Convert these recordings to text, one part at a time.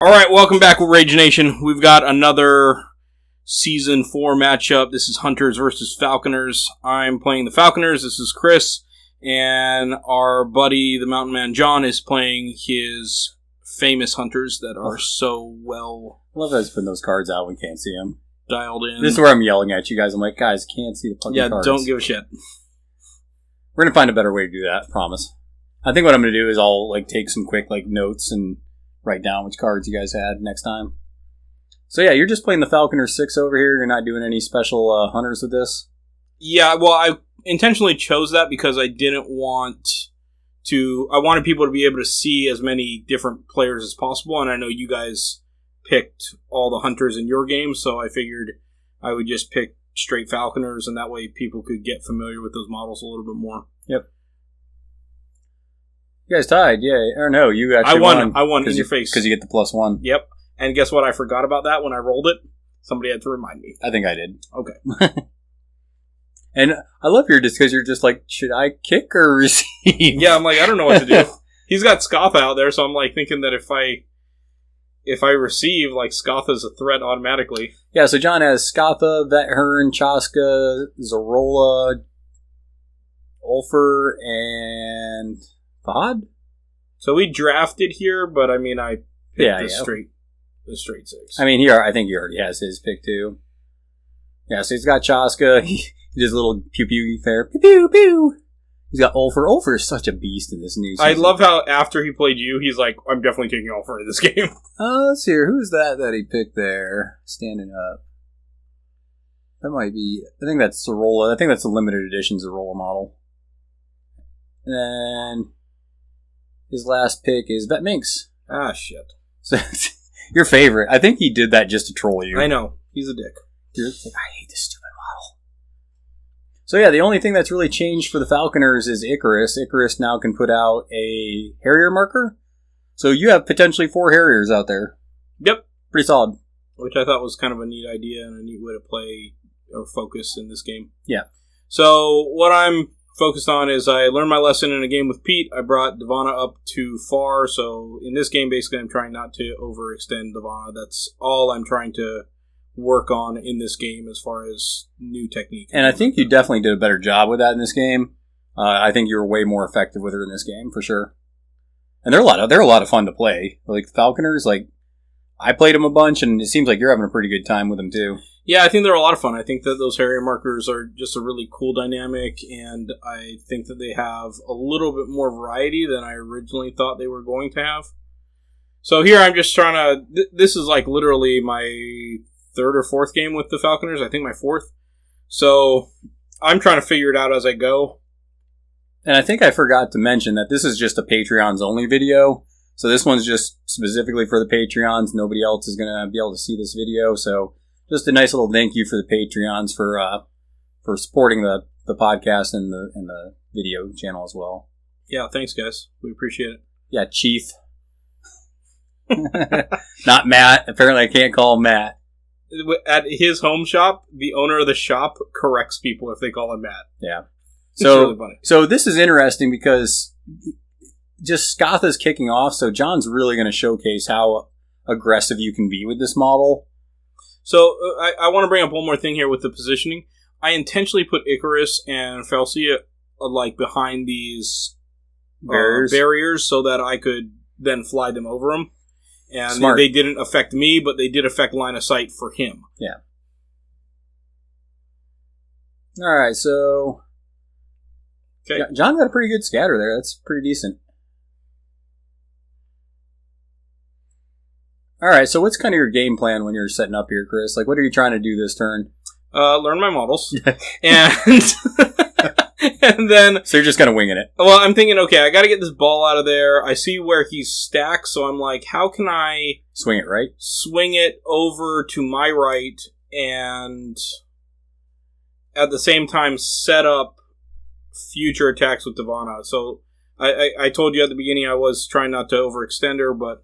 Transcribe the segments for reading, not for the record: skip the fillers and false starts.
Alright, welcome back with Rage Nation. We've got another Season 4 matchup. This is Hunters versus Falconers. I'm playing the Falconers. This is Chris. And our buddy, the Mountain Man John, is playing his famous Hunters that are so well... I love how he's putting those cards out when we can't see them. Dialed in. This is where I'm yelling at you guys. I'm like, guys, can't see the fucking cards. Yeah, don't give a shit. We're going to find a better way to do that, promise. I think what I'm going to do is I'll take some quick notes and write down which cards you guys had next time. So yeah, you're just playing the Falconer 6 over here. You're not doing any special Hunters with this? Yeah, well, I intentionally chose that because I didn't want to... I wanted people to be able to see as many different players as possible, and I know you guys picked all the Hunters in your game, so I figured I would just pick straight Falconers, and that way people could get familiar with those models a little bit more. Yep. You guys tied, yeah. Or no, you actually won. I won in your face. Because you get the +1. Yep. And guess what? I forgot about that when I rolled it. Somebody had to remind me. I think I did. Okay. And I love your because you're just like, should I kick or receive? Yeah, I'm like, I don't know what to do. He's got Scotha out there, so I'm like thinking that if I receive, Scotha's a threat automatically. Yeah, so John has Scotha, Vethern, Chaska, Zorola, Ulfer, and Fahad? So we drafted here, but I mean, I picked the straight 6. I mean, I think he already has his pick too. Yeah, so he's got Chaska. He does a little pew-pew there. Pew-pew-pew! He's got Ulfer. Ulfer is such a beast in this new season. I love how after he played you, he's like, I'm definitely taking Ulfer in this game. Let's see here. Who's that he picked there? Standing up. That might be... I think that's Zorola. I think that's a limited edition Zorola model. And then... his last pick is Vet Minx. Ah, shit. So, your favorite. I think he did that just to troll you. I know. He's a dick. You're like, I hate this stupid model. So yeah, the only thing that's really changed for the Falconers is Icarus. Icarus now can put out a Harrier marker. So you have potentially 4 Harriers out there. Yep. Pretty solid. Which I thought was kind of a neat idea and a neat way to play or focus in this game. Yeah. So what I'm focused on is I learned my lesson in a game with Pete. I brought Divana up too far. So in this game, basically, I'm trying not to overextend Divana. That's all I'm trying to work on in this game as far as new technique. And I think you definitely did a better job with that in this game. I think you were way more effective with her in this game, for sure. And they're a lot of fun to play. Like, the Falconers, I played them a bunch, and it seems like you're having a pretty good time with them, too. Yeah, I think they're a lot of fun. I think that those Harrier markers are just a really cool dynamic, and I think that they have a little bit more variety than I originally thought they were going to have. So here I'm just trying to... This is literally my 3rd or 4th game with the Falconers. I think my 4th. So I'm trying to figure it out as I go. And I think I forgot to mention that this is just a Patreons only video. So this one's just specifically for the Patreons. Nobody else is going to be able to see this video. So just a nice little thank you for the Patreons for supporting the podcast and the video channel as well. Yeah, thanks guys. We appreciate it. Yeah, Chief. Not Matt. Apparently I can't call him Matt. At his home shop, the owner of the shop corrects people if they call him Matt. Yeah. It's really funny. So this is interesting because just Scotha's kicking off, so John's really going to showcase how aggressive you can be with this model. So I want to bring up one more thing here with the positioning. I intentionally put Icarus and Felsia behind these barriers so that I could then fly them over them. And they didn't affect me, but they did affect line of sight for him. Yeah. All right, so... Okay. John got a pretty good scatter there. That's pretty decent. All right, so what's kind of your game plan when you're setting up here, Chris? What are you trying to do this turn? Learn my models. and and then... So you're just kind of winging it. Well, I'm thinking, okay, I got to get this ball out of there. I see where he's stacked, so I'm like, how can I... Swing it right? Swing it over to my right and at the same time set up future attacks with Divana. So I told you at the beginning I was trying not to overextend her, but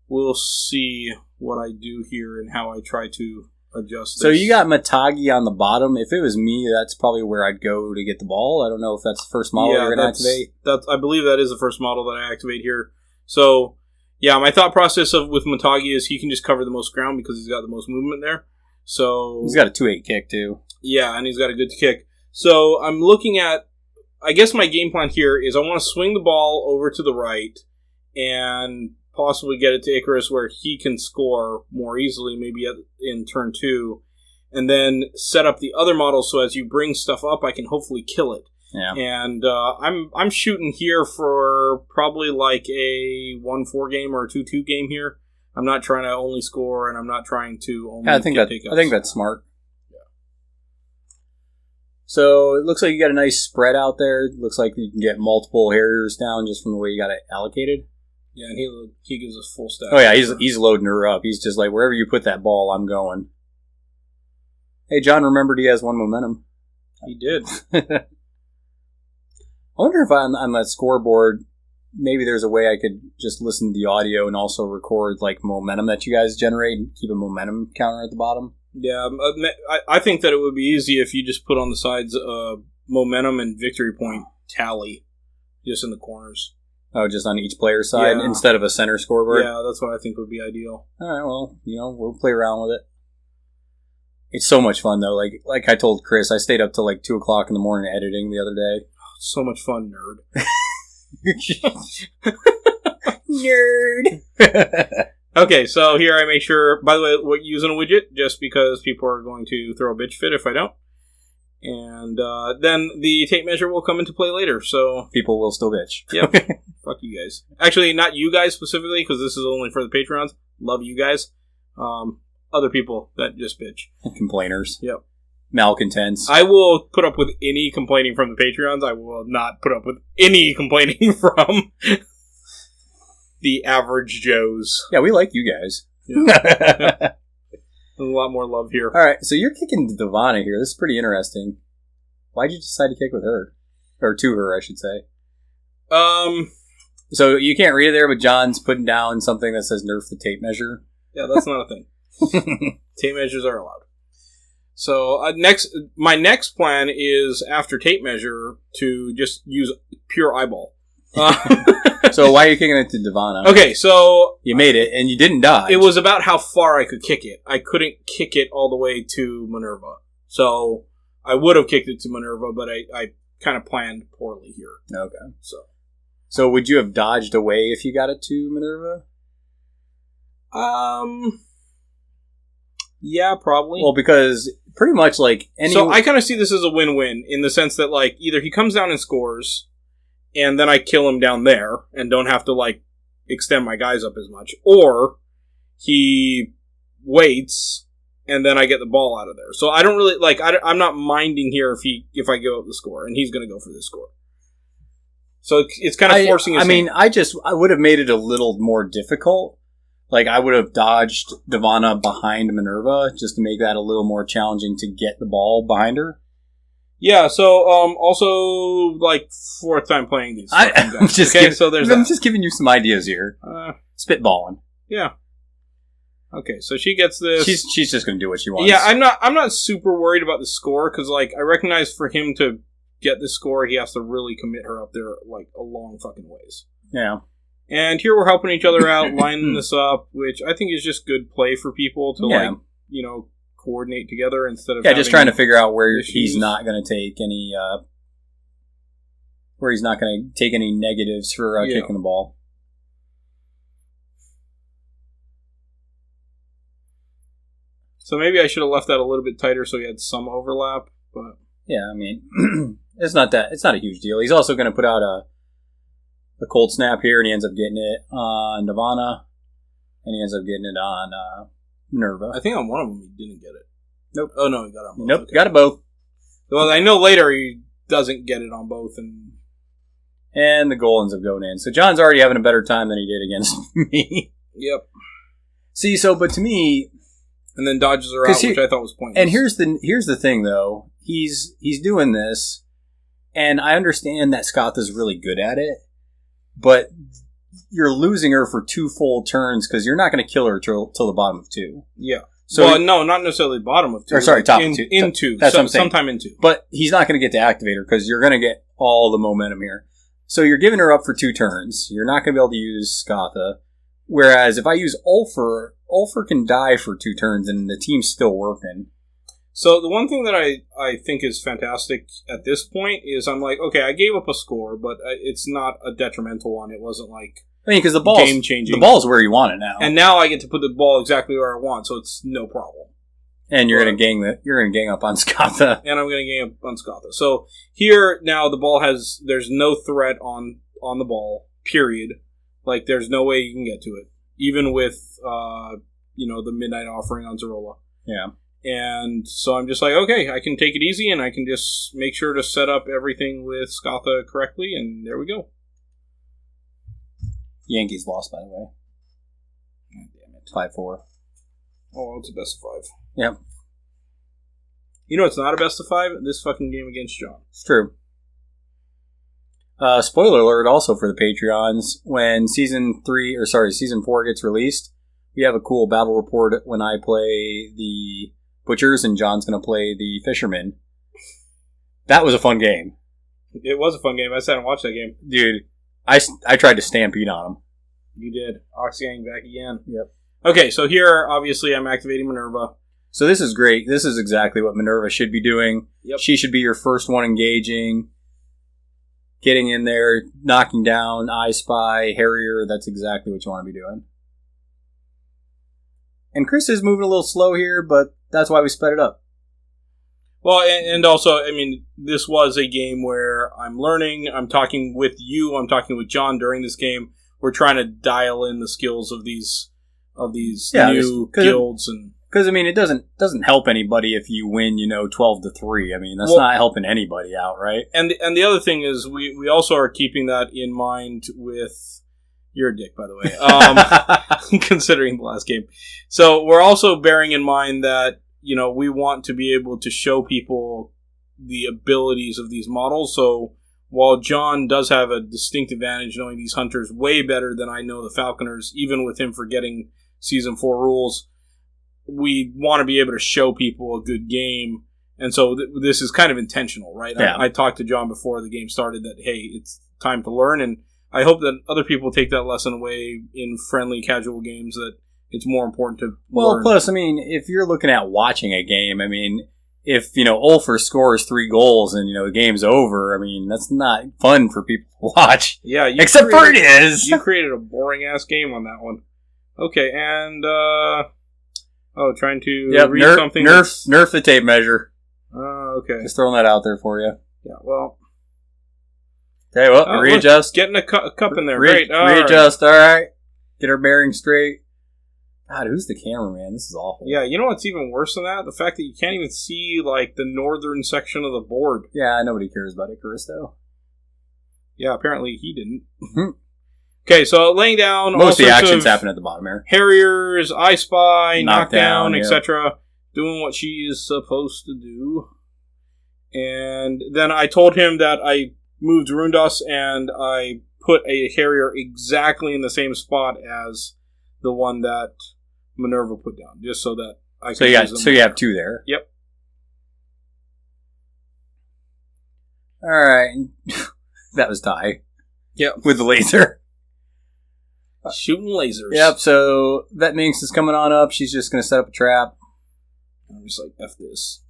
we'll see what I do here and how I try to adjust this. So you got Matagi on the bottom. If it was me, that's probably where I'd go to get the ball. I don't know if that's the first model you're going to activate. I believe that is the first model that I activate here. So, Yeah, my thought process with Matagi is he can just cover the most ground because he's got the most movement there. So he's got a 2-8 kick, too. Yeah, and he's got a good kick. So I'm looking at... I guess my game plan here is I want to swing the ball over to the right and possibly get it to Icarus where he can score more easily, maybe in turn 2, and then set up the other model so as you bring stuff up, I can hopefully kill it. Yeah. And I'm shooting here for probably like a 1-4 game or a 2-2 game here. I'm not trying to only score, and I'm not trying to only I think that's smart. So it looks like you got a nice spread out there. It looks like you can get multiple Harriers down just from the way you got it allocated. Yeah, and he gives us full stack. Oh yeah, he's loading her up. He's just like, wherever you put that ball, I'm going. Hey, John remembered he has 1 momentum. He did. I wonder if on that scoreboard, maybe there's a way I could just listen to the audio and also record like momentum that you guys generate and keep a momentum counter at the bottom. Yeah, I think that it would be easy if you just put on the sides momentum and victory point tally just in the corners. Oh, just on each player's side instead of a center scoreboard? Yeah, that's what I think would be ideal. All right, well, we'll play around with it. It's so much fun, though. Like I told Chris, I stayed up till like 2 o'clock in the morning editing the other day. So much fun, nerd. Nerd! Okay, so here I make sure, by the way, we're using a widget just because people are going to throw a bitch fit if I don't. And then the tape measure will come into play later, so... People will still bitch. Yep. Fuck you guys. Actually, not you guys specifically, because this is only for the Patreons. Love you guys. Other people that just bitch. Complainers. Yep. Malcontents. I will put up with any complaining from the Patreons. I will not put up with any complaining from... the average Joes. Yeah, we like you guys. Yeah. There's a lot more love here. All right, so you're kicking Devana here. This is pretty interesting. Why'd you decide to kick with her? Or to her, I should say. So you can't read it there, but John's putting down something that says nerf the tape measure. Yeah, that's not a thing. Tape measures are allowed. So my next plan is, after tape measure, to just use pure eyeball. So why are you kicking it to Devana? Okay, so... You made it, and you didn't dodge. It was about how far I could kick it. I couldn't kick it all the way to Minerva. So I would have kicked it to Minerva, but I kind of planned poorly here. Okay. So would you have dodged away if you got it to Minerva? Yeah, probably. Well, because pretty much like any... So I kind of see this as a win-win, in the sense that like either he comes down and scores... and then I kill him down there and don't have to, like, extend my guys up as much. Or he waits and then I get the ball out of there. So I don't really, like, I'm not minding here if I go up the score, and he's going to go for this score. So it's kind of forcing his hand. I would have made it a little more difficult. Like, I would have dodged Devana behind Minerva just to make that a little more challenging to get the ball behind her. Yeah, so, also, like, 4th time playing these. I'm just giving you some ideas here. Spitballing. Yeah. Okay, so she gets this. She's just going to do what she wants. Yeah, I'm not super worried about the score, because, like, I recognize for him to get this score, he has to really commit her up there, like, a long fucking ways. Yeah. And here we're helping each other out, lining this up, which I think is just good play for people to, like, coordinate together instead of just trying to figure out where he's not going to take any negatives for kicking the ball. So maybe I should have left that a little bit tighter so he had some overlap, but yeah, I mean, it's not a huge deal. He's also going to put out a cold snap here, and he ends up getting it on Devana, and he ends up getting it on Minerva. I think on one of them he didn't get it. Nope. Oh, no, he got it on both. Nope, okay. Got it both. Well, I know later he doesn't get it on both. And the goal ends up going in. So John's already having a better time than he did against me. Yep. See, but to me... And then dodges her out, which I thought was pointless. And here's the thing, though. He's doing this, and I understand that Skatha's really good at it, but... You're losing her for 2 full turns because you're not going to kill her till the bottom of 2. Yeah. So no, not necessarily bottom of 2. Or sorry, top of 2. In 2. That's what I'm saying. Sometime in 2. But he's not going to get to activate her because you're going to get all the momentum here. So you're giving her up for 2 turns. You're not going to be able to use Skatha. Whereas if I use Ulfer can die for 2 turns and the team's still working. So the one thing that I think is fantastic at this point is I'm like, okay, I gave up a score, but it's not a detrimental one. It wasn't like because the game changing. The ball's where you want it now, and now I get to put the ball exactly where I want, so it's no problem. And you're gonna gang up on Skatha, and I'm gonna gang up on Skatha. So here now the ball there's no threat on the ball. Period. Like there's no way you can get to it, even with the Midnight Offering on Zerola. Yeah. And so I'm just like, okay, I can take it easy, and I can just make sure to set up everything with Skatha correctly, and there we go. Yankees lost, by the way. God damn it. 5-4. Oh, it's a best of 5. Yep. You know it's not a best of 5? This fucking game against John. It's true. Spoiler alert also for the Patreons. When Season 4 gets released, we have a cool battle report when I play the Butchers and John's going to play the Fishermen. That was a fun game. It was a fun game. I sat and watched that game. Dude, I tried to stampede on him. You did. Oxgang back again. Yep. Okay, so here, obviously, I'm activating Minerva. So this is great. This is exactly what Minerva should be doing. Yep. She should be your first one engaging. Getting in there, knocking down, I Spy, Harrier. That's exactly what you want to be doing. And Chris is moving a little slow here, but that's why we sped it up. Well, and also, I mean, this was a game where I'm learning. I'm talking with you. I'm talking with John during this game. We're trying to dial in the skills of these new guilds and. Because, I mean, it doesn't help anybody if you win, 12-3. I mean, that's not helping anybody out, right? And the other thing is, we also are keeping that in mind with... You're a dick, by the way, considering the last game. So we're also bearing in mind that, we want to be able to show people the abilities of these models. So while John does have a distinct advantage knowing these hunters way better than I know the Falconers, even with him forgetting Season 4 rules... we want to be able to show people a good game. And so this is kind of intentional, right? Yeah. I talked to John before the game started that, hey, it's time to learn. And I hope that other people take that lesson away in friendly, casual games, that it's more important to learn. Well, plus, I mean, if you're looking at watching a game, I mean, if, Ulfer scores 3 goals and, the game's over, I mean, that's not fun for people to watch. Yeah. Except for it is. You created a boring-ass game on that one. Okay, and, trying to read something. Nerf the tape measure. Okay. Just throwing that out there for you. Yeah, well. Okay, well, readjust. Getting a cup in there. Great. Readjust, all right. Get our bearings straight. God, who's the cameraman? This is awful. Yeah, you know what's even worse than that? The fact that you can't even see, the northern section of the board. Yeah, nobody cares about Icarus, though. Yeah, apparently he didn't. Okay, so laying down most of the actions happen at the bottom here. Harriers, I Spy, Knockdown, yeah. etc. Doing what she is supposed to do. And then I told him that I moved Rundas and I put a Harrier exactly in the same spot as the one that Minerva put down, just so that I can use them. So you have 2 there. Yep. Alright. That was Ty. Yep. With the laser. Shooting lasers. Yep, so Vet Minx is coming on up. She's just going to set up a trap. I'm just like, F this.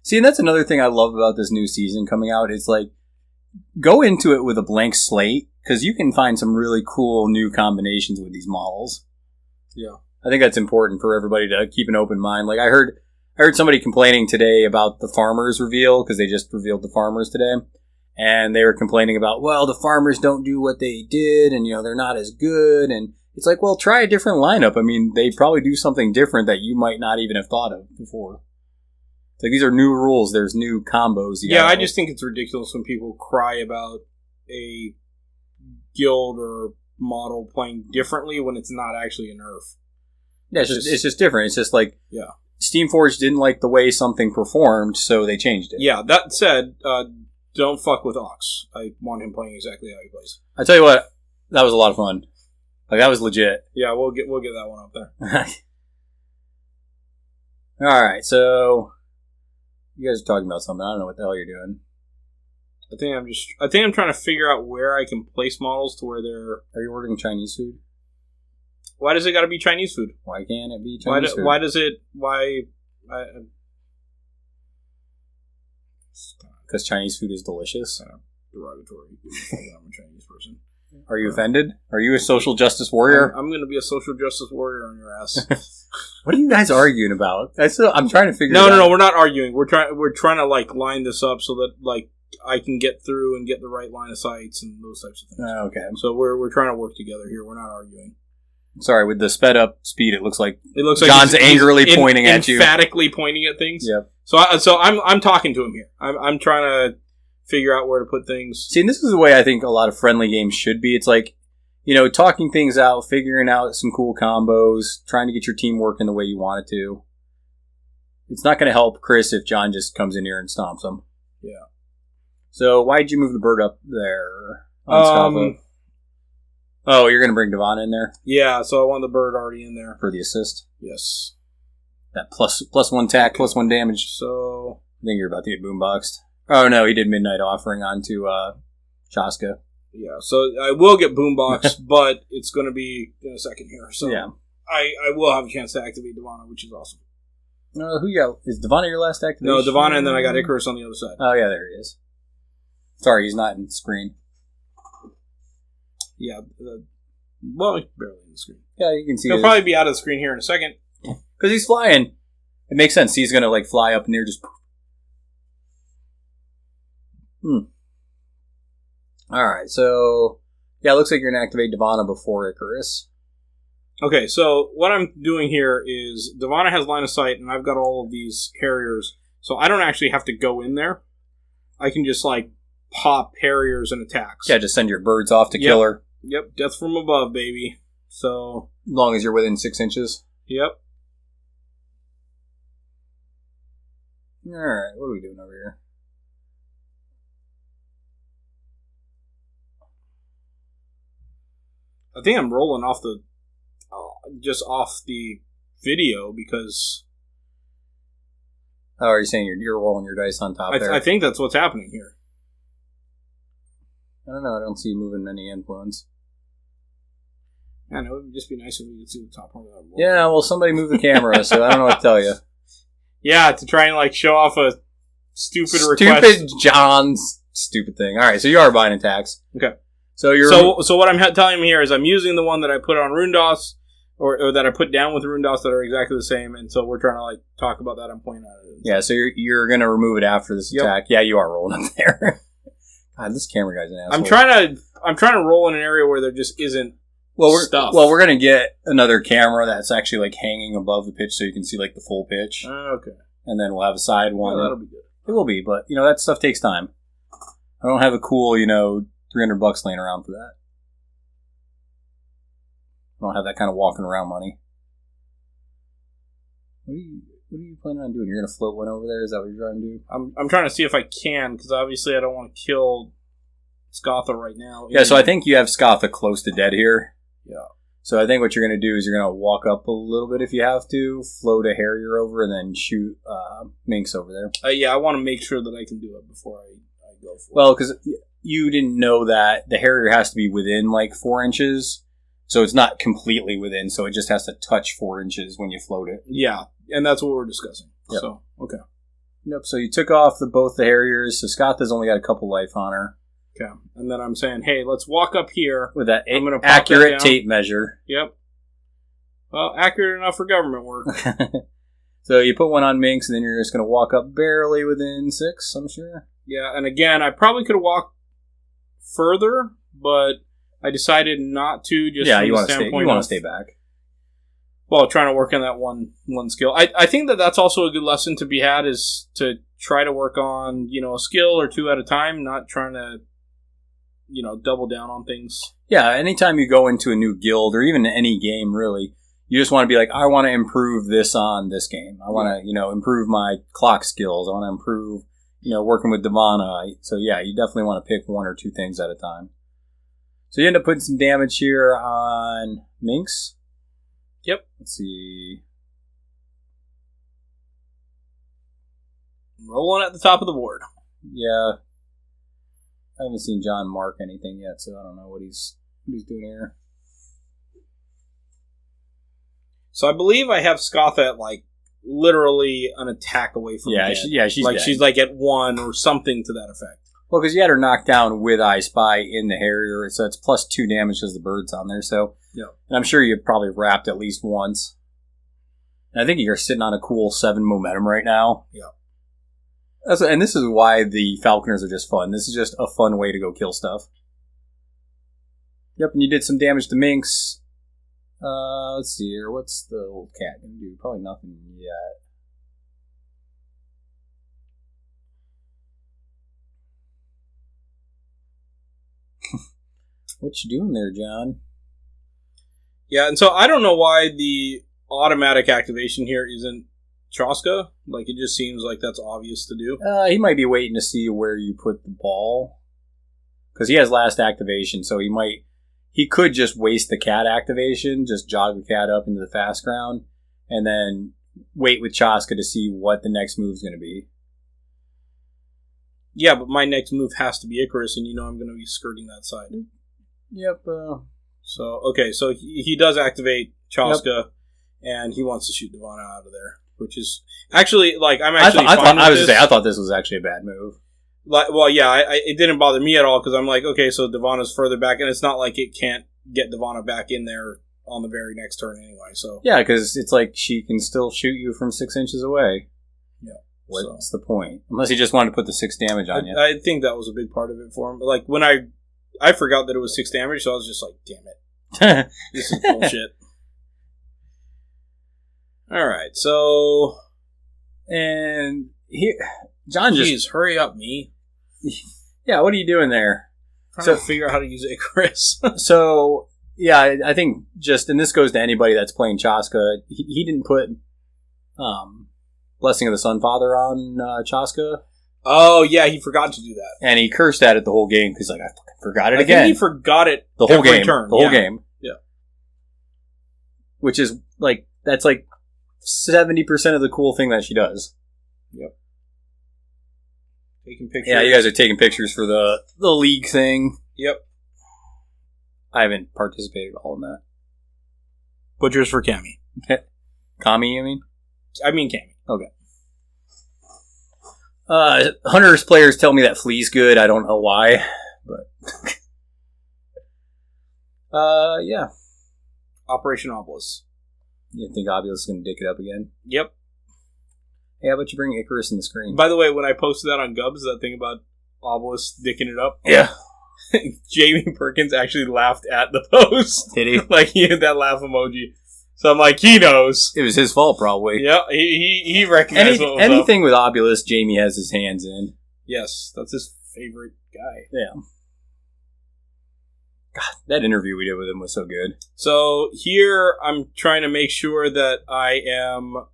See, and that's another thing I love about this new season coming out. It's like, go into it with a blank slate, because you can find some really cool new combinations with these models. Yeah. I think that's important for everybody to keep an open mind. Like, I heard somebody complaining today about the Farmers reveal, because they just revealed the Farmers today. And they were complaining about, well, the Farmers don't do what they did, and, they're not as good. And it's like, well, try a different lineup. I mean, they probably do something different that you might not even have thought of before. It's like, these are new rules. There's new combos. I just think it's ridiculous when people cry about a guild or model playing differently when it's not actually a nerf. Yeah, it's just different. It's just like, yeah. Steamforged didn't like the way something performed, so they changed it. Yeah, that said, don't fuck with Ox. I want him playing exactly how he plays. I tell you what, that was a lot of fun. Like, that was legit. Yeah, we'll get that one up there. Alright, so you guys are talking about something. I don't know what the hell you're doing. I think I'm trying to figure out where I can place models to where they're... Are you ordering Chinese food? Why does it got to be Chinese food? Why can't it be Chinese food? Why does it... Because Chinese food is delicious. Derogatory. I'm a Chinese person. Are you offended? Are you a social justice warrior? I'm going to be a social justice warrior on your ass. What are you guys arguing about? I'm trying to figure. No. We're not arguing. We're trying to like line this up so that like I can get through and get the right line of sights and those types of things. Okay. So we're trying to work together here. We're not arguing. Sorry, with the sped up speed, it looks like John's he's angrily pointing at you, emphatically pointing at things. Yep. So I'm talking to him here. I'm trying to figure out where to put things. See, and this is the way I think a lot of friendly games should be. It's like, talking things out, figuring out some cool combos, trying to get your team working the way you want it to. It's not going to help Chris if John just comes in here and stomps him. Yeah. So why'd you move the bird up there? Oh, you're going to bring Devon in there? Yeah, so I want the bird already in there. For the assist? Yes. That plus one tack, plus one damage. So... I think you're about to get boomboxed. Oh, no, he did Midnight Offering onto Chaska. Yeah, so I will get boomboxed, but it's going to be in a second here. So yeah. I will have a chance to activate Devana, which is awesome. Who you got? Is Devana your last activation? No, Devana, and then I got Icarus on the other side. Oh, yeah, there he is. Sorry, he's not in the screen. Yeah, well, barely in the screen. Yeah, you can see he'll probably be out of the screen here in a second. Because he's flying. It makes sense. He's going to, like, fly up in there just... Alright, so... Yeah, it looks like you're going to activate Devana before Icarus. Okay, so what I'm doing here is Devana has line of sight, and I've got all of these Harriers, so I don't actually have to go in there. I can just, like, pop Harriers and attacks. Yeah, just send your birds off to kill her. Yep, death from above, baby. So... As long as you're within 6 inches. Yep. Alright, what are we doing over here? I think I'm rolling off the... just off the video, because... Oh, are you saying you're rolling your dice on top there? I think that's what's happening here. I don't know, I don't see you moving any influence. I know, it would just be nice if we could see the top part of that roll. Yeah, well, somebody move the camera, so I don't know what to tell you. Yeah, to try and, like, show off a stupid request. Stupid John's stupid thing. Alright, so you are buying attacks. Okay. So you're... So what I'm telling him here is I'm using the one that I put on Rundos, or that I put down with Rundos that are exactly the same, and so we're trying to, like, talk about that. I'm pointing at it. Yeah, so you're going to remove it after this attack. Yeah, you are rolling up there. God, this camera guy's an asshole. I'm trying to roll in an area where there just isn't stuff. Well, we're going to get another camera that's actually, like, hanging above the pitch so you can see, like, the full pitch. Okay. And then we'll have a side one. Yeah, that'll be good. It will be, but, that stuff takes time. I don't have a cool, $300 laying around for that. I don't have that kind of walking around money. What are you planning on doing? You're going to float one over there? Is that what you're trying to do? I'm trying to see if I can, because obviously I don't want to kill Scatha right now. Yeah, so I think you have Scatha close to dead here. Yeah. So I think what you're going to do is you're going to walk up a little bit if you have to, float a Harrier over, and then shoot Minx over there. Yeah, I want to make sure that I can do it before I go for it. Well, because you didn't know that the Harrier has to be within, 4 inches. So it's not completely within, so it just has to touch 4 inches when you float it. Yeah, and that's what we're discussing. Yep. So, okay. Yep, so you took off both the Harriers, so Scatha's only got a couple life on her. Okay, and then I'm saying, hey, let's walk up here. With that accurate tape measure. Yep. Well, accurate enough for government work. So you put one on Minx, and then you're just going to walk up barely within 6, I'm sure. Yeah, and again, I probably could have walked further, but I decided not to. Just yeah, from you the want to stay back. Well, trying to work on that one skill. I think that's also a good lesson to be had, is to try to work on a skill or two at a time, not trying to double down on things. Yeah, anytime you go into a new guild or even any game, really, you just want to be like, I want to improve this on this game. I want to improve my clock skills. I want to improve working with Devana. So yeah, you definitely want to pick one or two things at a time. So you end up putting some damage here on Minx. Yep. Let's see. Rolling at the top of the board. Yeah. I haven't seen John mark anything yet, so I don't know what he's doing here. So I believe I have Scotha at, like, literally an attack away from dead. She's like dead. she's like at 1 or something to that effect. Well, because you had her knocked down with I Spy in the Harrier, so it's plus 2 damage because the bird's on there. So, yeah. And I'm sure you probably wrapped at least once. And I think you're sitting on a cool 7 momentum right now. Yeah. And this is why the Falconers are just fun. This is just a fun way to go kill stuff. Yep, and you did some damage to Minx. Let's see here. What's the old cat going to do? Probably nothing yet. What you doing there, John? Yeah, and so I don't know why the automatic activation here isn't Chaska. Like, it just seems like that's obvious to do. He might be waiting to see where you put the ball. Because he has last activation, so he could just waste the cat activation, just jog the cat up into the fast ground, and then wait with Chaska to see what the next move is going to be. Yeah, but my next move has to be Icarus, and you know I'm going to be skirting that side. Yep. So he does activate Chaska, and he wants to shoot Devana out of there, which is actually, like, I'm actually fine with this. I thought this was actually a bad move. Like, well, yeah, it didn't bother me at all, because I'm like, okay, so Devana's further back, and it's not like it can't get Devana back in there on the very next turn anyway, so. Yeah, because it's like she can still shoot you from 6 inches away. Yeah. What's the point? Unless he just wanted to put the 6 damage on you. I think that was a big part of it for him. But, like, when I forgot that it was 6 damage, so I was just like, damn it. This is bullshit. Alright, so. And here, John just. Jeez, hurry up, me. Yeah, what are you doing there? Trying to figure out how to use Icarus. So, yeah, I think just, and this goes to anybody that's playing Chaska, he didn't put Blessing of the Sunfather on Chaska. Oh, yeah, he forgot to do that. And he cursed at it the whole game because, like, I fucking forgot it I again. think he forgot it the whole every game. turn. The whole game. Yeah. Which is, like, that's like 70% of the cool thing that she does. Yep. Taking pictures. Yeah, you guys are taking pictures for the league thing. Yep. I haven't participated at all in that. Butchers for Cammy. Kami, you mean? I mean Cammy. Okay. Hunters players tell me that Flea's good. I don't know why, but yeah. Operation Obelisk. You think Obelisk is going to dick it up again? Yep. Hey, how about you bring Icarus in the screen? By the way, when I posted that on Gubs, that thing about Obelisk dicking it up. Yeah. Jamie Perkins actually laughed at the post. Did he? Like, he had that laugh emoji. So I'm like, he knows. It was his fault, probably. Yeah, he recognized what was anything with Obelisk, Jamie has his hands in. Yes, that's his favorite guy. Yeah. God, that interview we did with him was so good. So here, I'm trying to make sure that I am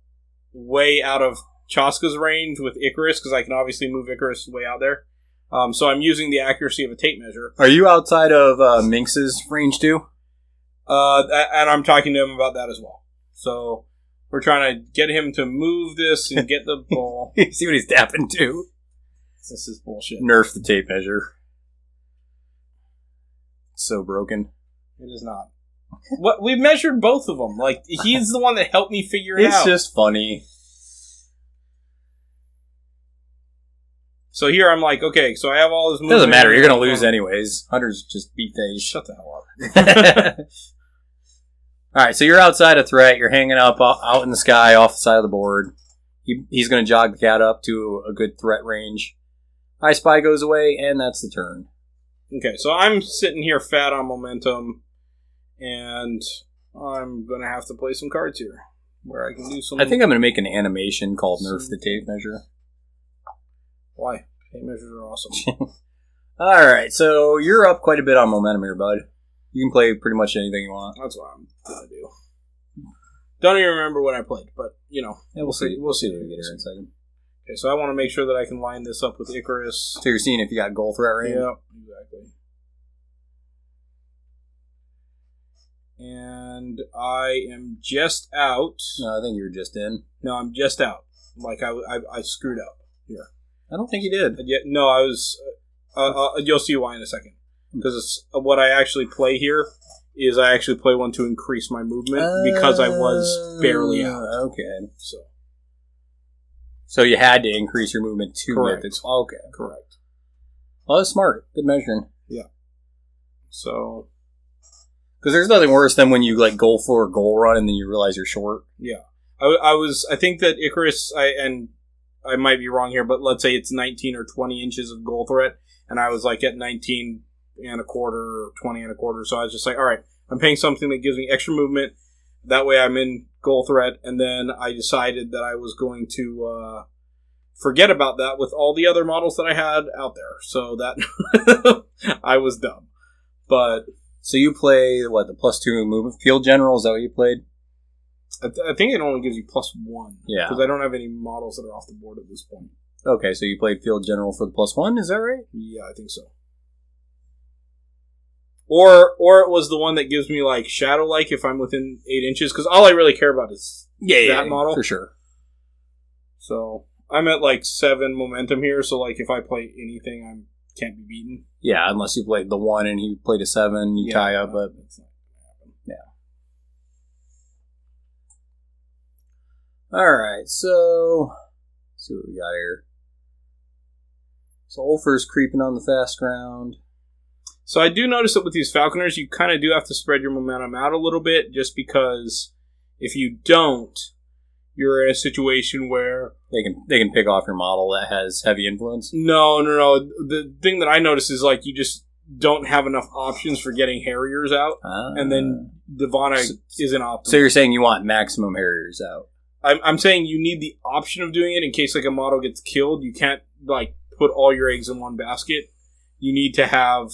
way out of Chaska's range with Icarus, because I can obviously move Icarus way out there. So I'm using the accuracy of a tape measure. Are you outside of Minx's range too? And I'm talking to him about that as well. So we're trying to get him to move this and get the ball. See what he's tapping to. This is bullshit. Nerf the tape measure. It's so broken. It is not. What we measured both of them. Like, he's the one that helped me figure it out. It's just funny. So here I'm like, okay, so I have all this. Doesn't matter. You're going to lose anyways. Hunters just beat things. Shut the hell up. All right, so you're outside a threat. You're hanging up out in the sky off the side of the board. He's going to jog the cat up to a good threat range. I Spy goes away, and that's the turn. Okay, so I'm sitting here fat on momentum, and I'm going to have to play some cards here where I can do some. I think I'm going to make an animation called Nerf the Tape Measure. Why? Tape measures are awesome. All right, so you're up quite a bit on momentum here, bud. You can play pretty much anything you want. That's what I'm going to do. Don't even remember when I played, but, you know. Yeah, we'll see. We'll see. We'll get here in a second. Okay, so I want to make sure that I can line this up with Icarus. So you're seeing if you got goal threat range? Yeah, exactly. And I am just out. No, I think you were just in. No, I'm just out. Like, I screwed up here. I don't think you did. No, I was... You'll see why in a second. Because what I actually play here is I actually play one to increase my movement because I was barely out. Okay. So you had to increase your movement to Correct. get this. Okay. Correct. Well, that's smart. Good measuring. Yeah. So... Because there's nothing worse than when you like go for a goal run and then you realize you're short. Yeah. I think that Icarus, and I might be wrong here, but let's say it's 19 or 20 inches of goal threat, and I was like at 19 and a quarter or 20 and a quarter, so I was just like, all right, I'm paying something that gives me extra movement, that way I'm in goal threat, and then I decided that I was going to forget about that with all the other models that I had out there, so that I was dumb. But... So you play, what, the +2 movement? Field General, is that what you played? I think it only gives you +1. Yeah. Because I don't have any models that are off the board at this point. Okay, so you played Field General for the +1, is that right? Yeah, I think so. Or it was the one that gives me, like, Shadow-like if I'm within 8 inches, because all I really care about is that model. For sure. So, I'm at, like, 7 momentum here, so, like, if I play anything, I can't be beaten. Yeah, unless you played the 1 and he played a 7, you tie up, but... That's not going to happen. Yeah. Alright, so... Let's see what we got here. So Ulfer's creeping on the fast ground. So I do notice that with these Falconers, you kind of do have to spread your momentum out a little bit, just because if you don't, you're in a situation where... They can pick off your model that has heavy influence? No. The thing that I notice is, like, you just don't have enough options for getting Harriers out, and then Divana isn't optimal. So you're saying you want maximum Harriers out? I'm saying you need the option of doing it in case, like, a model gets killed. You can't, like, put all your eggs in one basket. You need to have...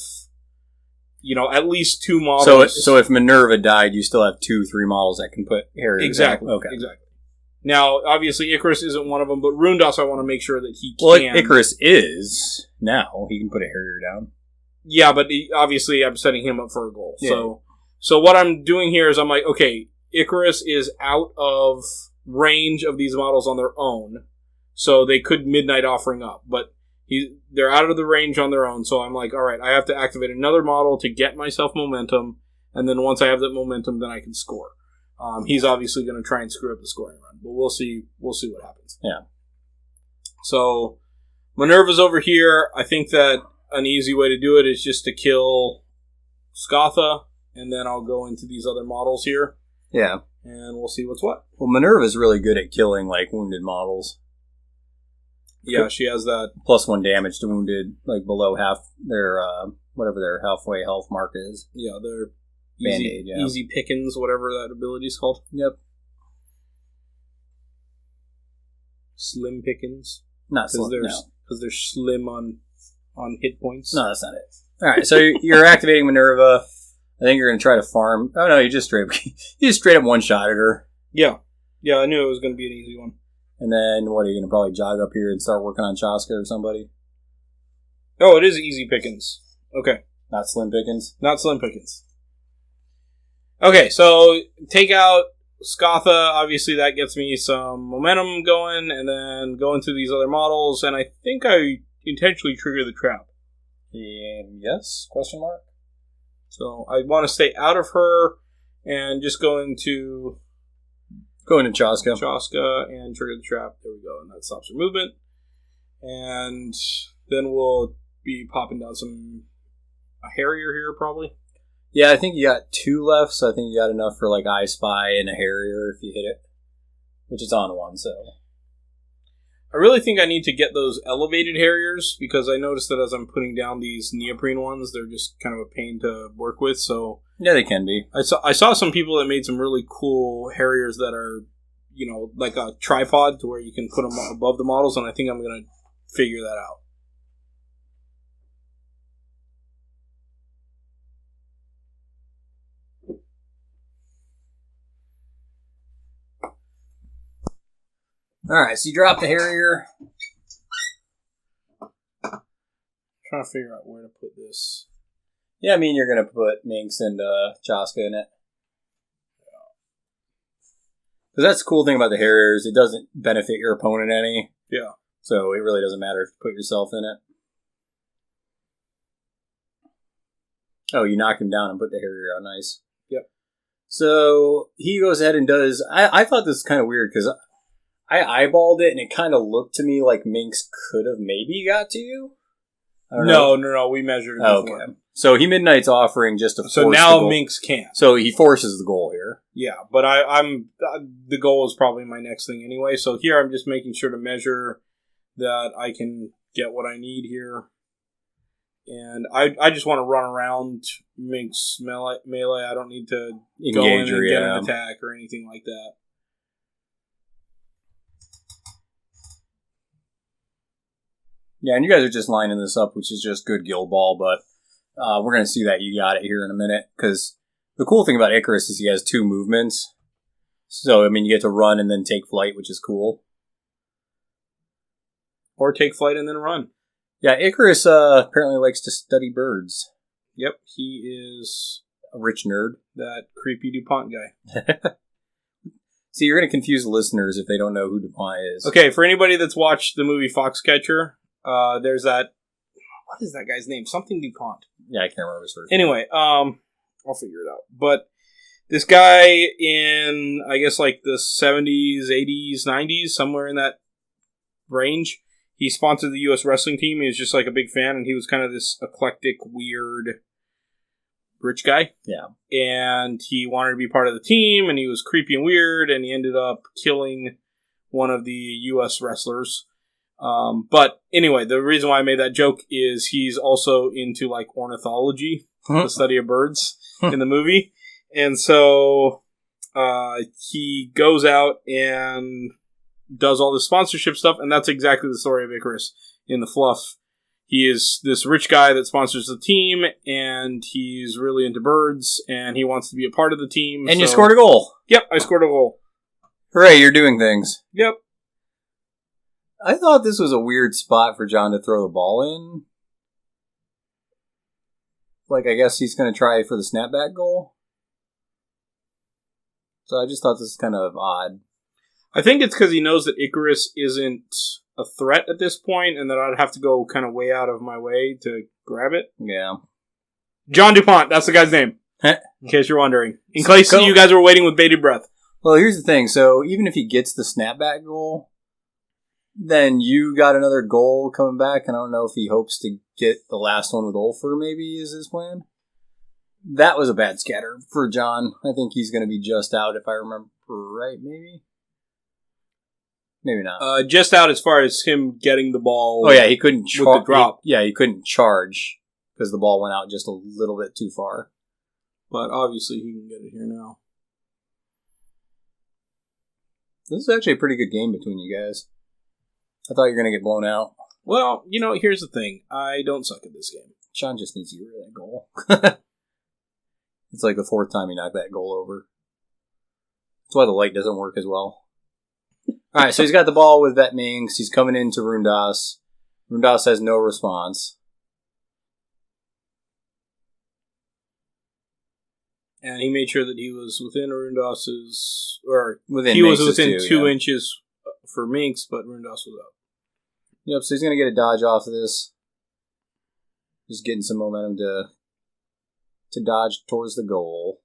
at least 2 models. So if Minerva died, you still have 2-3 models that can put Harriers. Exactly. Okay. Exactly. Now, obviously, Icarus isn't one of them, but Rundos, I want to make sure that he can. Well, Icarus is now. He can put a Harrier down. Yeah, but obviously, I'm setting him up for a goal. Yeah. So what I'm doing here is I'm like, okay, Icarus is out of range of these models on their own, so they could Midnight Offering up, but they're out of the range on their own, so I'm like, all right, I have to activate another model to get myself momentum, and then once I have that momentum, then I can score. He's obviously going to try and screw up the scoring run, but we'll see what happens. Yeah. So, Minerva's over here. I think that an easy way to do it is just to kill Scatha, and then I'll go into these other models here. Yeah. And we'll see what's what. Well, Minerva's really good at killing, like, wounded models. Yeah, she has that. +1 damage to wounded, like, below half their, whatever their halfway health mark is. Yeah, they're Band-Aid, easy pickings, whatever that ability is called. Yep. Slim pickings. Not slim, because they're slim on hit points. No, that's not it. Alright, so you're activating Minerva. I think you're going to try to farm. Oh, no, you just straight up one-shotted her. Yeah. Yeah, I knew it was going to be an easy one. And then, what, are you going to probably jog up here and start working on Chaska or somebody? Oh, it is easy pickings. Okay. Not slim pickings? Not slim pickings. Okay, so take out Scatha. Obviously, that gets me some momentum going, and then go into these other models, and I think I intentionally trigger the trap. Yes? Question mark? So I want to stay out of her, and just go into Chaska. Chaska, and trigger the trap. There we go, and that stops her movement. And then we'll be popping down a Harrier here, probably. Yeah, I think you got 2 left, so I think you got enough for, like, I Spy and a Harrier if you hit it. Which is on 1, so... I really think I need to get those elevated Harriers, because I noticed that as I'm putting down these neoprene ones, they're just kind of a pain to work with, so... Yeah, they can be. I saw some people that made some really cool Harriers that are, like a tripod, to where you can put them above the models, and I think I'm going to figure that out. Alright, so you drop the Harrier. Trying to figure out where to put this. Yeah, I mean, you're going to put Minx and Chaska in it. Because that's the cool thing about the Harriers. It doesn't benefit your opponent any. Yeah. So it really doesn't matter if you put yourself in it. Oh, you knock him down and put the Harrier on ice. Yep. So he goes ahead and does... I thought this was kind of weird because I eyeballed it and it kind of looked to me like Minx could have maybe got to you. I don't know. No. We measured it before. Okay. So he Midnight's offering just to force So now the goal. Minx can't. So he forces the goal here. Yeah, but I'm the goal is probably my next thing anyway. So here I'm just making sure to measure that I can get what I need here. And I just want to run around Minx melee. I don't need to go in and get an attack or anything like that. Yeah, and you guys are just lining this up, which is just good guild ball, but we're going to see that you got it here in a minute, because the cool thing about Icarus is he has 2 movements. So, I mean, you get to run and then take flight, which is cool. Or take flight and then run. Yeah, Icarus apparently likes to study birds. Yep, he is a rich nerd. That creepy DuPont guy. See, you're going to confuse listeners if they don't know who DuPont is. Okay, for anybody that's watched the movie Foxcatcher, there's that... What is that guy's name? Something DuPont. Yeah, I can't remember his first name. Anyway, I'll figure it out. But this guy in, I guess, like the 70s, 80s, 90s, somewhere in that range, he sponsored the U.S. wrestling team. He was just like a big fan, and he was kind of this eclectic, weird, rich guy. Yeah. And he wanted to be part of the team, and he was creepy and weird, and he ended up killing one of the U.S. wrestlers. But anyway, the reason why I made that joke is he's also into like ornithology, the study of birds in the movie. And so, he goes out and does all this sponsorship stuff. And that's exactly the story of Icarus in the fluff. He is this rich guy that sponsors the team, and he's really into birds, and he wants to be a part of the team. And you scored a goal. Yep, I scored a goal. Hooray, you're doing things. Yep. I thought this was a weird spot for John to throw the ball in. Like, I guess he's going to try for the snapback goal. So I just thought this was kind of odd. I think it's because he knows that Icarus isn't a threat at this point, and that I'd have to go kind of way out of my way to grab it. Yeah. John DuPont, that's the guy's name. In case you're wondering. In case you guys were waiting with bated breath. Well, here's the thing. So even if he gets the snapback goal, then you got another goal coming back, and I don't know if he hopes to get the last one with Ulfer, maybe, is his plan. That was a bad scatter for John. I think he's going to be just out, if I remember right, maybe? Maybe not. Just out as far as him getting the ball. Oh, yeah, he couldn't with the drop. He couldn't charge, because the ball went out just a little bit too far. But obviously he can get it here now. This is actually a pretty good game between you guys. I thought you were going to get blown out. Well, here's the thing. I don't suck at this game. Sean just needs to get rid of that goal. It's like the 4th time he knocked that goal over. That's why the light doesn't work as well. Alright, so he's got the ball with Vet Minx. He's coming into Rundas. Rundas has no response. And he made sure that he was within Rundas's... Or within he was Minx's within too, 2 inches for Minx, but Rundas was up. Yep, so he's going to get a dodge off of this. Just getting some momentum to dodge towards the goal.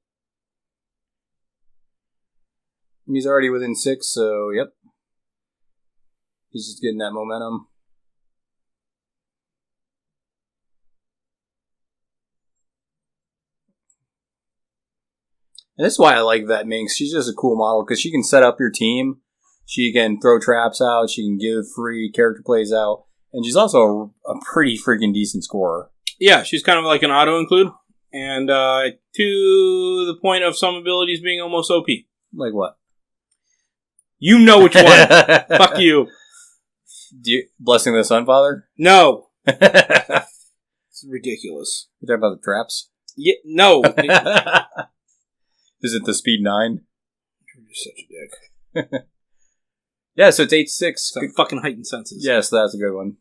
And he's already within 6, so yep. He's just getting that momentum. And this is why I like Vet Minx. She's just a cool model because she can set up your team. She can throw traps out. She can give free character plays out. And she's also a pretty freaking decent scorer. Yeah, she's kind of like an auto-include. And to the point of some abilities being almost OP. Like what? You know which one. Fuck you. Blessing the Sun Father? No. It's ridiculous. You talking about the traps? Yeah, no. Is it the Speed 9? You're such a dick. Yeah, so it's 8-6. It's like fucking heightened senses. Yes, that's a good one.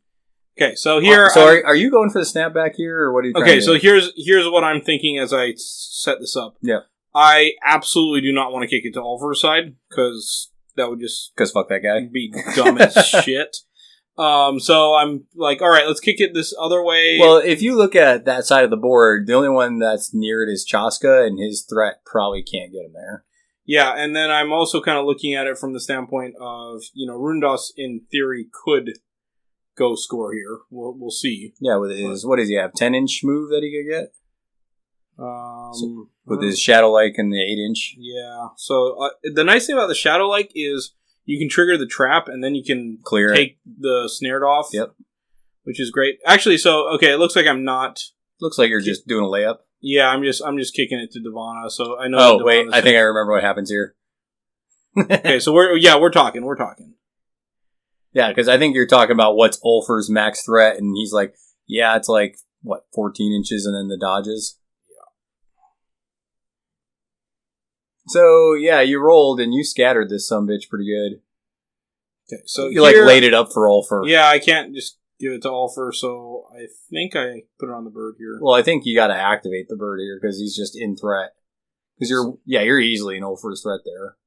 Okay, so here... So are you going for the snapback here, or what are you trying to do? Okay, so here's what I'm thinking as I set this up. Yeah. I absolutely do not want to kick it to Ulfer's side, because that would just... Because fuck that guy. Be dumb as shit. So I'm like, all right, let's kick it this other way. Well, if you look at that side of the board, the only one that's near it is Chaska, and his threat probably can't get him there. Yeah, and then I'm also kind of looking at it from the standpoint of, Rundos in theory could go score here. We'll see. Yeah, with his, what does he have, 10-inch move that he could get? With his Shadow-like and the 8-inch. Yeah, so the nice thing about the Shadow-like is you can trigger the trap and then you can take the snared off. Yep. Which is great. Actually, it looks like I'm not... Looks like you're just doing a layup. Yeah, I'm just kicking it to Devana, so I know... Oh, wait, I think I remember what happens here. Okay, so we're talking. Yeah, because I think you're talking about what's Ulfer's max threat, and he's like, yeah, it's like, 14 inches and then the dodges? Yeah. So, yeah, you rolled and you scattered this sumbitch pretty good. Okay, so you laid it up for Ulfer. Yeah, I can't just give it to Ulfer, so I think I put it on the bird here. Well, I think you got to activate the bird here because he's just in threat. Because you're easily in Ulfer's threat there.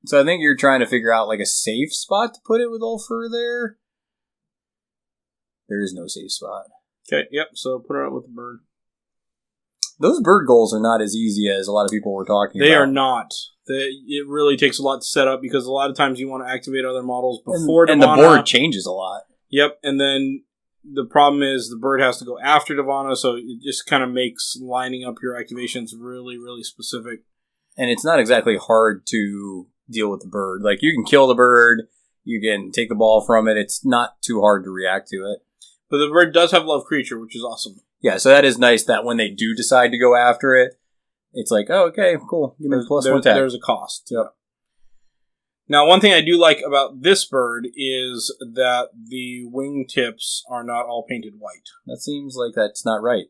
So I think you're trying to figure out a safe spot to put it with Ulfer there. There is no safe spot. Okay, yep, so put it out with the bird. Those bird goals are not as easy as a lot of people were talking about. They are not. It really takes a lot to set up because a lot of times you want to activate other models before Devana. And the board changes a lot. Yep, and then the problem is the bird has to go after Devana, so it just kind of makes lining up your activations really, really specific. And it's not exactly hard to deal with the bird. You can kill the bird, you can take the ball from it. It's not too hard to react to it. But the bird does have Love Creature, which is awesome. Yeah, so that is nice that when they do decide to go after it, it's like, oh, okay, cool. Give me the +1 tag. There's a cost. Yep. Now, one thing I do like about this bird is that the wingtips are not all painted white. That seems like that's not right.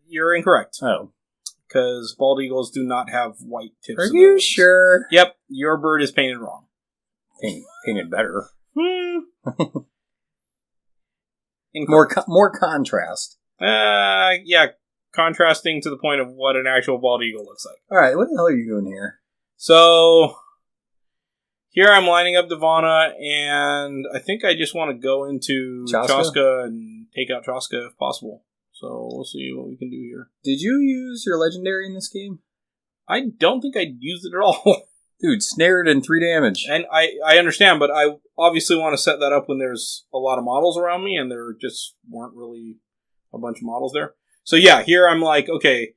You're incorrect. Oh. Because bald eagles do not have white tips. Are you sure? Yep, your bird is painted wrong. Painted better. More contrast. Yeah, contrasting to the point of what an actual bald eagle looks like. All right, what the hell are you doing here? So, here I'm lining up Devana, and I think I just want to go into Chaska and take out Chaska if possible. So, we'll see what we can do here. Did you use your legendary in this game? I don't think I used it at all. Dude, snared and 3 damage. And I understand, but I obviously want to set that up when there's a lot of models around me, and there just weren't really a bunch of models there. So yeah, here I'm like, okay,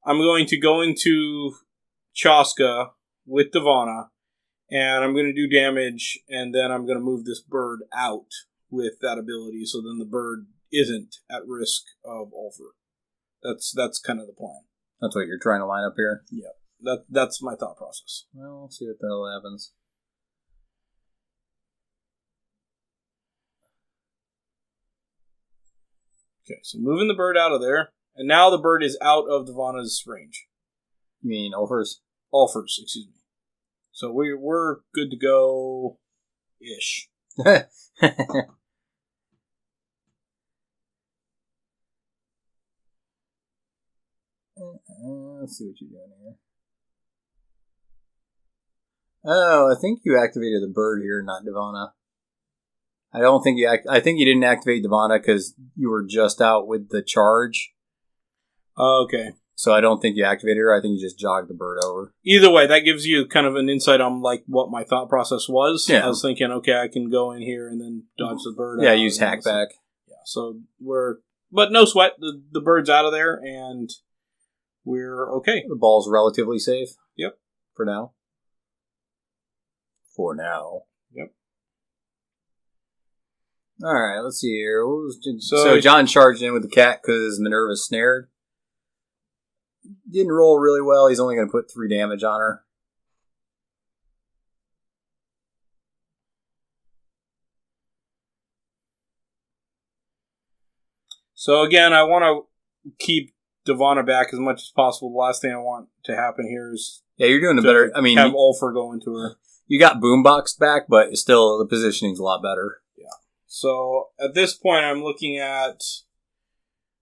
I'm going to go into Chaska with Devana, and I'm going to do damage, and then I'm going to move this bird out with that ability, so then the bird isn't at risk of Ulfer. That's kind of the plan. That's what you're trying to line up here? Yeah. That's my thought process. Well, we'll see what the hell happens. Okay, so moving the bird out of there, and now the bird is out of Devana's range. You mean Ulfer's? Ulfer's, excuse me. So we're good to go ish. Let's see what you're doing here. Oh, I think you activated the bird here, not Devana. I don't think I think you didn't activate Devana because you were just out with the charge. Okay. So I don't think you activated her. I think you just jogged the bird over. Either way, that gives you kind of an insight on what my thought process was. Yeah. I was thinking, okay, I can go in here and then dodge the bird. Yeah, use hackback. Yeah, so but no sweat. The bird's out of there, and we're okay. The ball's relatively safe. Yep. For now. Yep. All right, let's see here. So John charged in with the cat because Minerva's snared. Didn't roll really well. He's only going to put 3 damage on her. So again, I want to keep Devana back as much as possible. The last thing I want to happen here is you're doing better. I mean, have Ulfer go into her. You got Boombox back, but still the positioning's a lot better. Yeah. So at this point, I'm looking at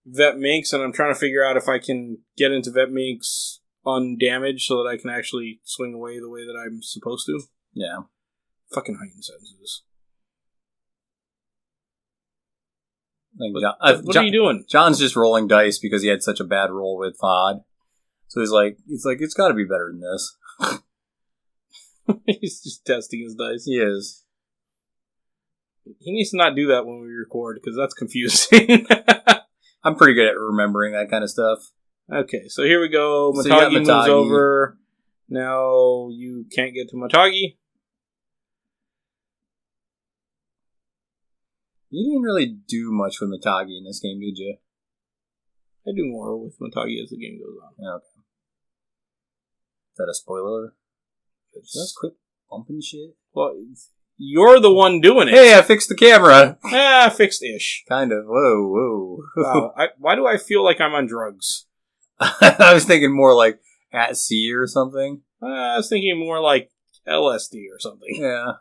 Vet Minx, and I'm trying to figure out if I can get into Vet Minx undamaged so that I can actually swing away the way that I'm supposed to. Yeah. Fucking heightened senses. What are you doing? John's just rolling dice because he had such a bad roll with FOD. So he's like, it's got to be better than this. He's just testing his dice. He is. He needs to not do that when we record because that's confusing. I'm pretty good at remembering that kind of stuff. Okay, so here we go. So Matagi moves Matagi. over. Now you can't get to Matagi. You didn't really do much with Matagi in this game, did you? I do more with Matagi as the game goes on. Yeah, okay. Is that a spoiler? Just quit bumping shit. Well, you're the one doing it. Hey, I fixed the camera. Fixed-ish. Kind of. Whoa. Wow. Why do I feel like I'm on drugs? I was thinking more like at sea or something. I was thinking more like LSD or something. Yeah.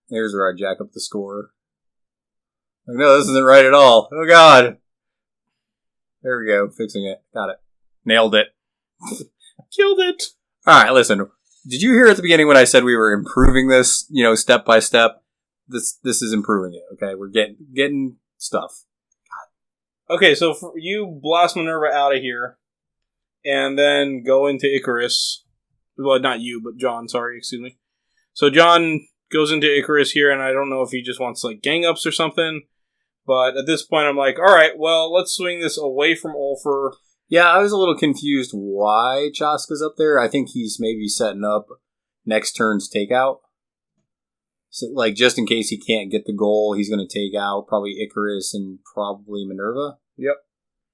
Here's where I jack up the score. Like, no, this isn't right at all. Oh, God. There we go. Fixing it. Got it. Nailed it. Killed it. All right, listen. Did you hear at the beginning when I said we were improving this, step by step? This is improving it, okay? We're getting stuff. Okay, so you blast Minerva out of here, and then go into Icarus. Well, not you, but John. Sorry, excuse me. So John goes into Icarus here, and I don't know if he just wants, gang ups or something. But at this point, I'm like, all right, well, let's swing this away from Ulfer. Yeah, I was a little confused why Chaska's up there. I think he's maybe setting up next turn's takeout. So, just in case he can't get the goal, he's going to take out probably Icarus and probably Minerva. Yep.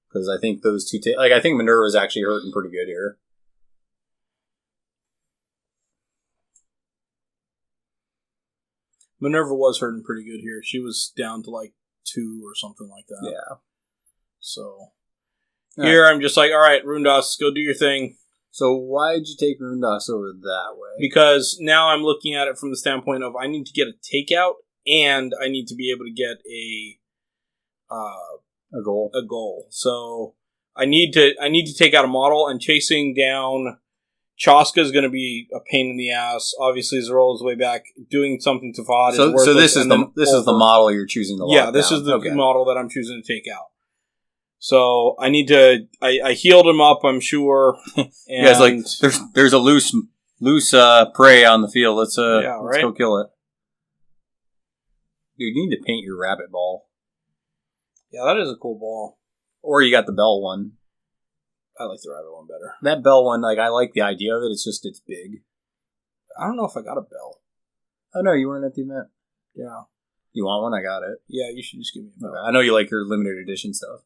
Because I think those two... I think Minerva's actually hurting pretty good here. Minerva was hurting pretty good here. She was down to 2 or something like that. Yeah. So... Here, I'm just like, all right, Rundas, go do your thing. So why did you take Rundas over that way? Because now I'm looking at it from the standpoint of I need to get a takeout, and I need to be able to get a goal. A goal. So I need to take out a model, and chasing down Chaska is going to be a pain in the ass. Obviously, Zorol is way back. Doing something to Fahad is worthless. So this is the model you're choosing to lock down. Yeah, this is the model that I'm choosing to take out. So I need to. I healed him up, I'm sure. And you guys there's a loose prey on the field. Let's go kill it. Dude, you need to paint your rabbit ball. Yeah, that is a cool ball. Or you got the bell one. I like the rabbit one better. That bell one, I like the idea of it. It's just it's big. I don't know if I got a bell. Oh no, you weren't at the event. Yeah. You want one? I got it. Yeah, you should just give me a bell. Okay. I know you like your limited edition stuff.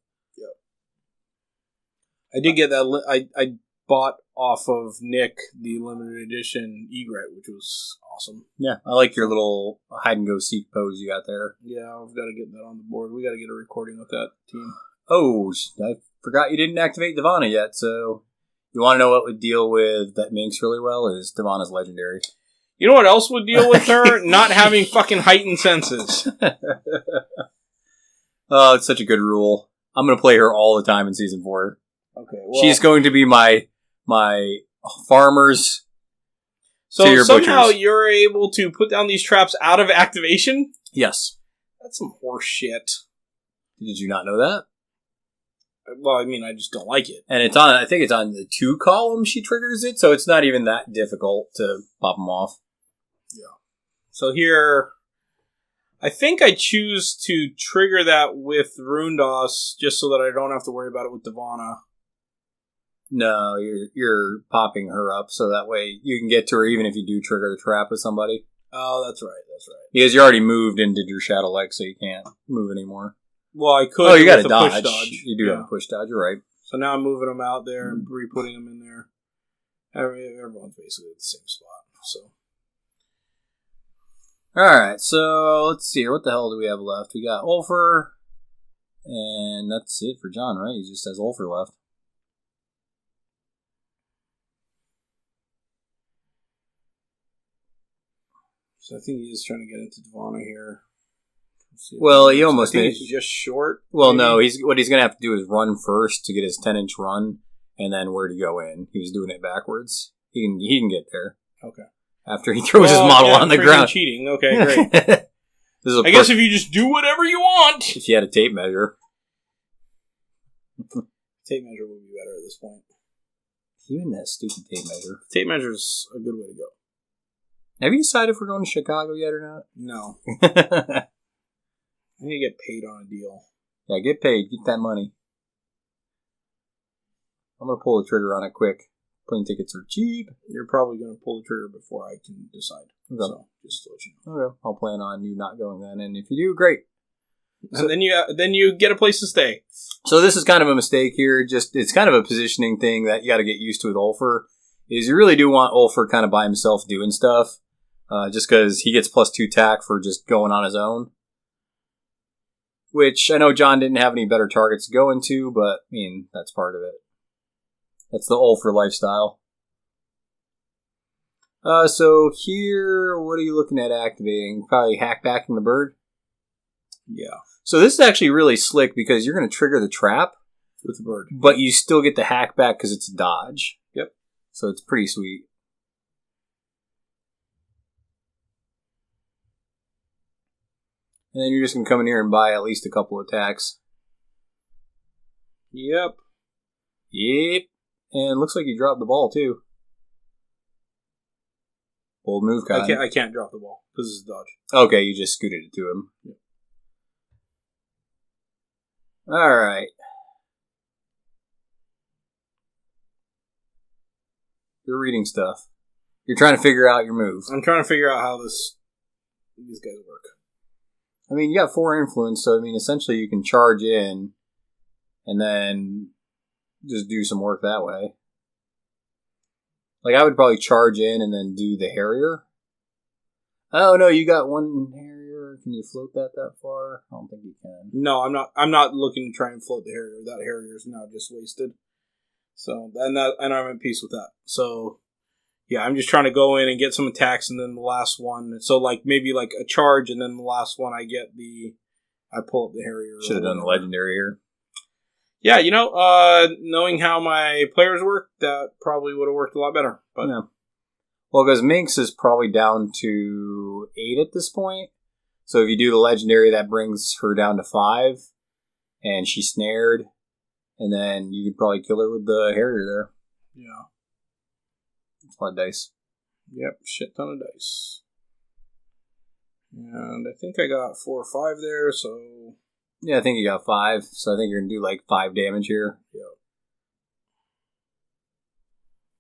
I did get that. I bought off of Nick the limited edition egret, which was awesome. Yeah, I like your little hide and go seek pose you got there. Yeah, I've got to get that on the board. We got to get a recording with that team. Oh, I forgot you didn't activate Divana yet. So you want to know what would deal with that Minx really well is Divana's legendary. You know what else would deal with her? Not having fucking heightened senses. Oh, it's such a good rule. I'm going to play her all the time in Season 4. Okay, well, she's going to be my farmers. So somehow butchers. You're able to put down these traps out of activation? Yes. That's some horse shit. Did you not know that? Well, I mean, I just don't like it. And I think it's on the 2 column she triggers it, so it's not even that difficult to pop them off. Yeah. So here, I think I choose to trigger that with Rundas just so that I don't have to worry about it with Divana. No, you're popping her up so that way you can get to her even if you do trigger the trap with somebody. Oh, that's right. Because you already moved and did your Shadow Leg, so you can't move anymore. Well, I could. Oh, you got a dodge. Push dodge. You do have a push dodge, you're right. So now I'm moving them out there and re-putting them in there. Everyone's basically at the same spot, so. Alright, so let's see here. What the hell do we have left? We got Ulfer, and that's it for John, right? He just has Ulfer left. So I think he is trying to get into Divana here. Well, he almost made he's just short. Well, maybe? No, what he's going to have to do is run first to get his 10-inch run, and then where to go in. He was doing it backwards. He can get there. Okay. After he throws his model on the ground. Cheating. Okay, great. I guess if you just do whatever you want. If you had a tape measure. Tape measure would be better at this point. Even that stupid tape measure. Tape measure's a good way to go. Have you decided if we're going to Chicago yet or not? No. I need to get paid on a deal. Yeah, get paid. Get that money. I'm going to pull the trigger on it quick. Plane tickets are cheap. You're probably going to pull the trigger before I can decide. Okay. So, just to let you know. Okay. I'll plan on you not going then. And if you do, great. So, and then you get a place to stay. So this is kind of a mistake here. It's kind of a positioning thing that you got to get used to with Ulfer. Is you really do want Ulfer kind of by himself doing stuff. Just because he gets +2 tack for just going on his own. Which I know John didn't have any better targets to go into, but I mean, that's part of it. That's the Ulfer lifestyle. So here, what are you looking at activating? Probably hackbacking the bird? Yeah. So this is actually really slick because you're going to trigger the trap with the bird. But you still get the hackback because it's a dodge. Yep. So it's pretty sweet. And then you're just going to come in here and buy at least a couple of attacks. Yep. Yep. And it looks like you dropped the ball, too. Bold move, Kyle. I can't drop the ball because it's a dodge. Okay, you just scooted it to him. Yep. All right. You're reading stuff. You're trying to figure out your move. I'm trying to figure out how these guys work. I mean, you got 4 influence, so I mean, essentially you can charge in and then just do some work that way. Like, I would probably charge in and then do the Harrier. Oh, no, you got 1 Harrier. Can you float that far? I don't think you can. No, I'm not. I'm not looking to try and float the Harrier. That Harrier is now just wasted. So, and I'm at peace with that. So, yeah, I'm just trying to go in and get some attacks, and then the last one. So, like, maybe like a charge, and then the last one I pull up the Harrier. Should have done the legendary here. Yeah, knowing how my players work, that probably would have worked a lot better. But yeah. Well, because Minx is probably down to 8 at this point. So if you do the legendary, that brings her down to 5. And she's snared. And then you could probably kill her with the Harrier there. Yeah. It's a lot of dice. Yep, shit ton of dice. And I think I got 4 or 5 there, so... Yeah, I think you got 5. So I think you're going to do like 5 damage here. Yep.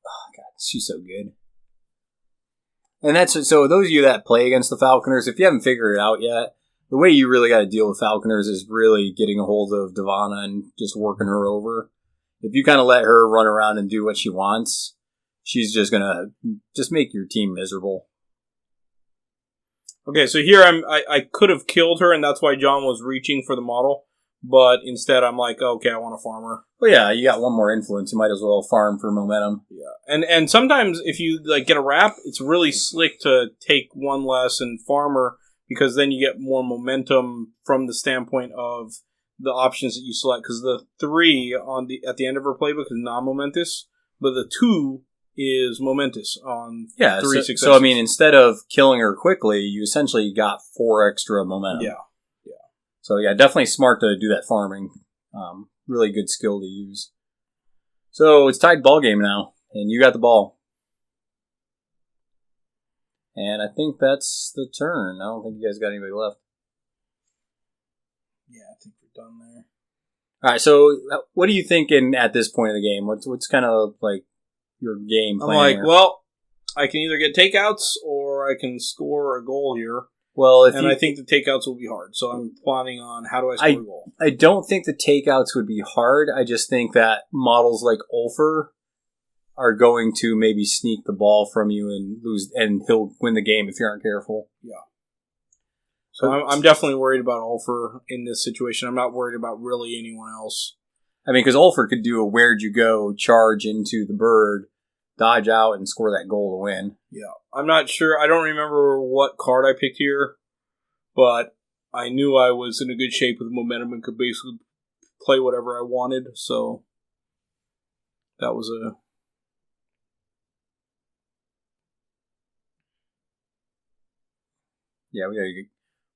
Oh, God, she's so good. And that's so those of you that play against the Falconers, if you haven't figured it out yet, the way you really got to deal with Falconers is really getting a hold of Devana and just working her over. If you kind of let her run around and do what she wants, she's just going to just make your team miserable. Okay, so here I could have killed her, and that's why John was reaching for the model. But instead, I'm like, okay, I want to farm her. Well, yeah, you got 1 more influence. You might as well farm for momentum. Yeah, and sometimes if you like get a wrap, it's really slick to take 1 less and farm her, because then you get more momentum from the standpoint of the options that you select. Because the 3 at the end of her playbook is non-momentous, but the 2 is momentous on 3 successes. So I mean, instead of killing her quickly, you essentially got 4 extra momentum. Yeah. So yeah, definitely smart to do that farming. Really good skill to use. So it's tied ball game now, and you got the ball. And I think that's the turn. I don't think you guys got anybody left. Yeah, I think we're done there. All right. So what are you thinking at this point of the game? What's kind of like your game plan? I'm like, well, I can either get takeouts or I can score a goal here. Well, I think the takeouts will be hard, so I'm planning on how do I score a goal. I don't think the takeouts would be hard. I just think that models like Ulfer are going to maybe sneak the ball from you and lose, and he'll win the game if you aren't careful. Yeah. So I'm definitely worried about Ulfer in this situation. I'm not worried about really anyone else. I mean, because Ulfer could do a where'd you go, charge into the bird, dodge out, and score that goal to win. Yeah. I'm not sure. I don't remember what card I picked here, but I knew I was in a good shape with momentum and could basically play whatever I wanted, so that was a... Yeah,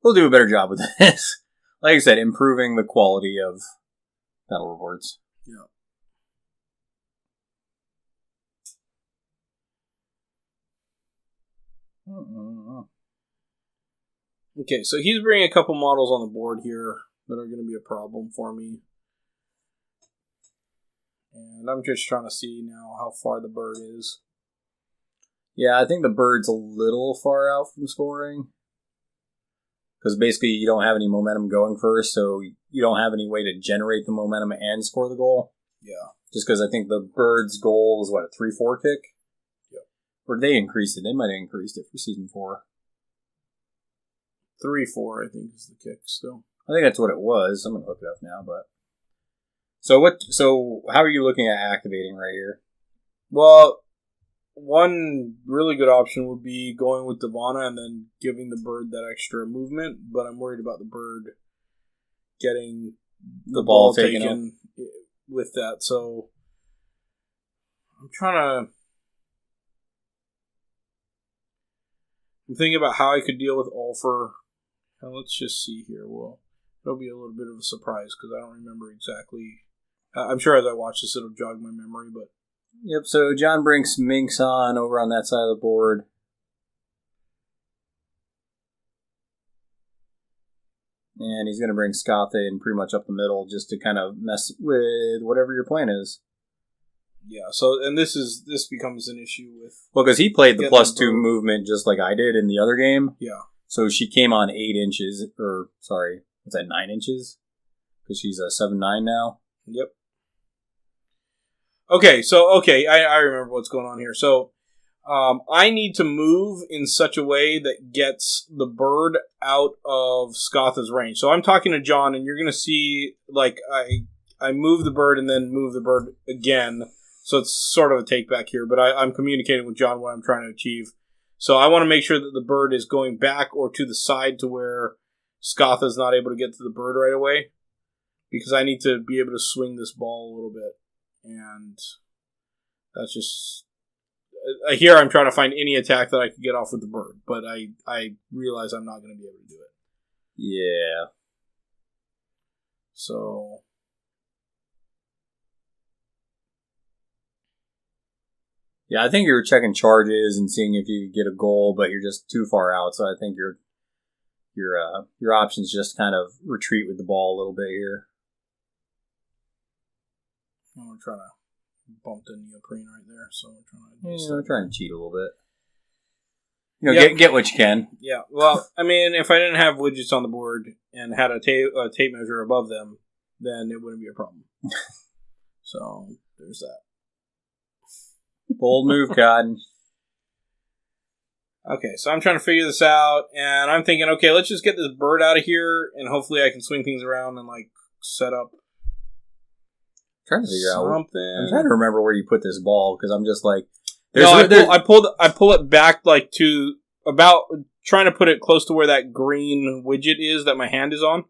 we'll do a better job with this. Like I said, improving the quality of battle reports. Yeah. Okay, so he's bringing a couple models on the board here that are going to be a problem for me. And I'm just trying to see now how far the bird is. Yeah, I think the bird's a little far out from scoring. Because basically you don't have any momentum going first, so you don't have any way to generate the momentum and score the goal. Yeah. Just because I think the bird's goal is, what, a 3-4 kick? Yep. Or they increased it. They might have increased it for Season 4. 3-4, I think, is the kick still. I think that's what it was. I'm going to look it up now, but... So how are you looking at activating right here? Well, one really good option would be going with Divana and then giving the bird that extra movement, but I'm worried about the bird getting the ball taken with that, so I'm thinking about how I could deal with Ulfer. Now let's just see here. Well, it'll be a little bit of a surprise because I don't remember exactly. I'm sure as I watch this it'll jog my memory, but... Yep, so John brings Minx on over on that side of the board. And he's going to bring Scothe in pretty much up the middle just to kind of mess with whatever your plan is. Yeah, so, and this becomes an issue with... Well, because he played the +2 movement just like I did in the other game. Yeah. So she came on 8 inches, or, sorry, what's that, 9 inches? Because she's a 7'9" now. Yep. Okay, I remember what's going on here. So, I need to move in such a way that gets the bird out of Scothe's range. So I'm talking to John, and you're going to see, like, I move the bird and then move the bird again. So it's sort of a take back here, but I'm communicating with John what I'm trying to achieve. So I want to make sure that the bird is going back or to the side to where Scothe is not able to get to the bird right away, because I need to be able to swing this ball a little bit. And that's just... Here I'm trying to find any attack that I could get off with the bird, but I realize I'm not going to be able to do it. Yeah. So... Yeah, I think you're checking charges and seeing if you get a goal, but you're just too far out. So I think your options just kind of retreat with the ball a little bit here. I'm trying to bump the neoprene right there, so we're trying to cheat a little bit. You know, get what you can. Yeah. Well, I mean, if I didn't have widgets on the board and had a tape measure above them, then it wouldn't be a problem. So there's that. Bold move, Cotton. Okay, so I'm trying to figure this out, and I'm thinking, okay, let's just get this bird out of here, and hopefully I can swing things around and, like, set up trying to figure something. I'm trying to remember where you put this ball, because I'm just like... I pull it back, like, to about... Trying to put it close to where that green widget is that my hand is on.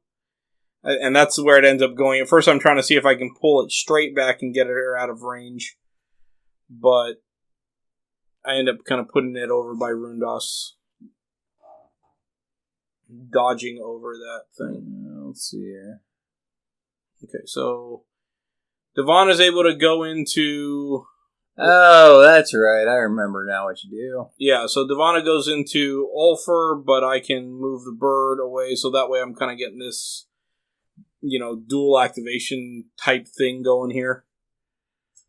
And that's where it ends up going. At first, I'm trying to see if I can pull it straight back and get it out of range. But I end up kind of putting it over by Rundos. Dodging over that thing. Let's see here. Okay, so Devon is able to go into... Oh, that's right. I remember now what you do. Yeah, so Devana goes into Ulfer, but I can move the bird away, so that way I'm kind of getting this, dual activation type thing going here.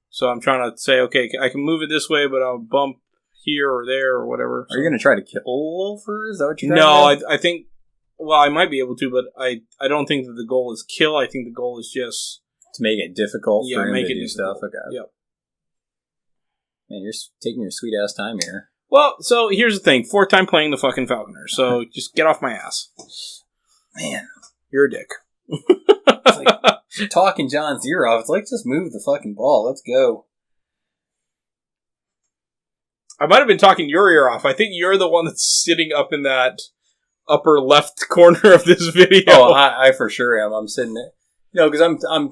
So I'm trying to say, okay, I can move it this way, but I'll bump here or there or whatever. Are you going to try to kill Ulfer? Is that what you're trying to do? I think... Well, I might be able to, but I don't think that the goal is kill. I think the goal is just... To make it difficult for him to do stuff. Okay. Yep. Man, you're taking your sweet-ass time here. Well, so here's the thing. 4th time playing the fucking Falconers, so just get off my ass. Man. You're a dick. It's like you're talking John's ear off. It's like, just move the fucking ball. Let's go. I might have been talking your ear off. I think you're the one that's sitting up in that upper left corner of this video. Oh, I for sure am. I'm sitting there. Because I'm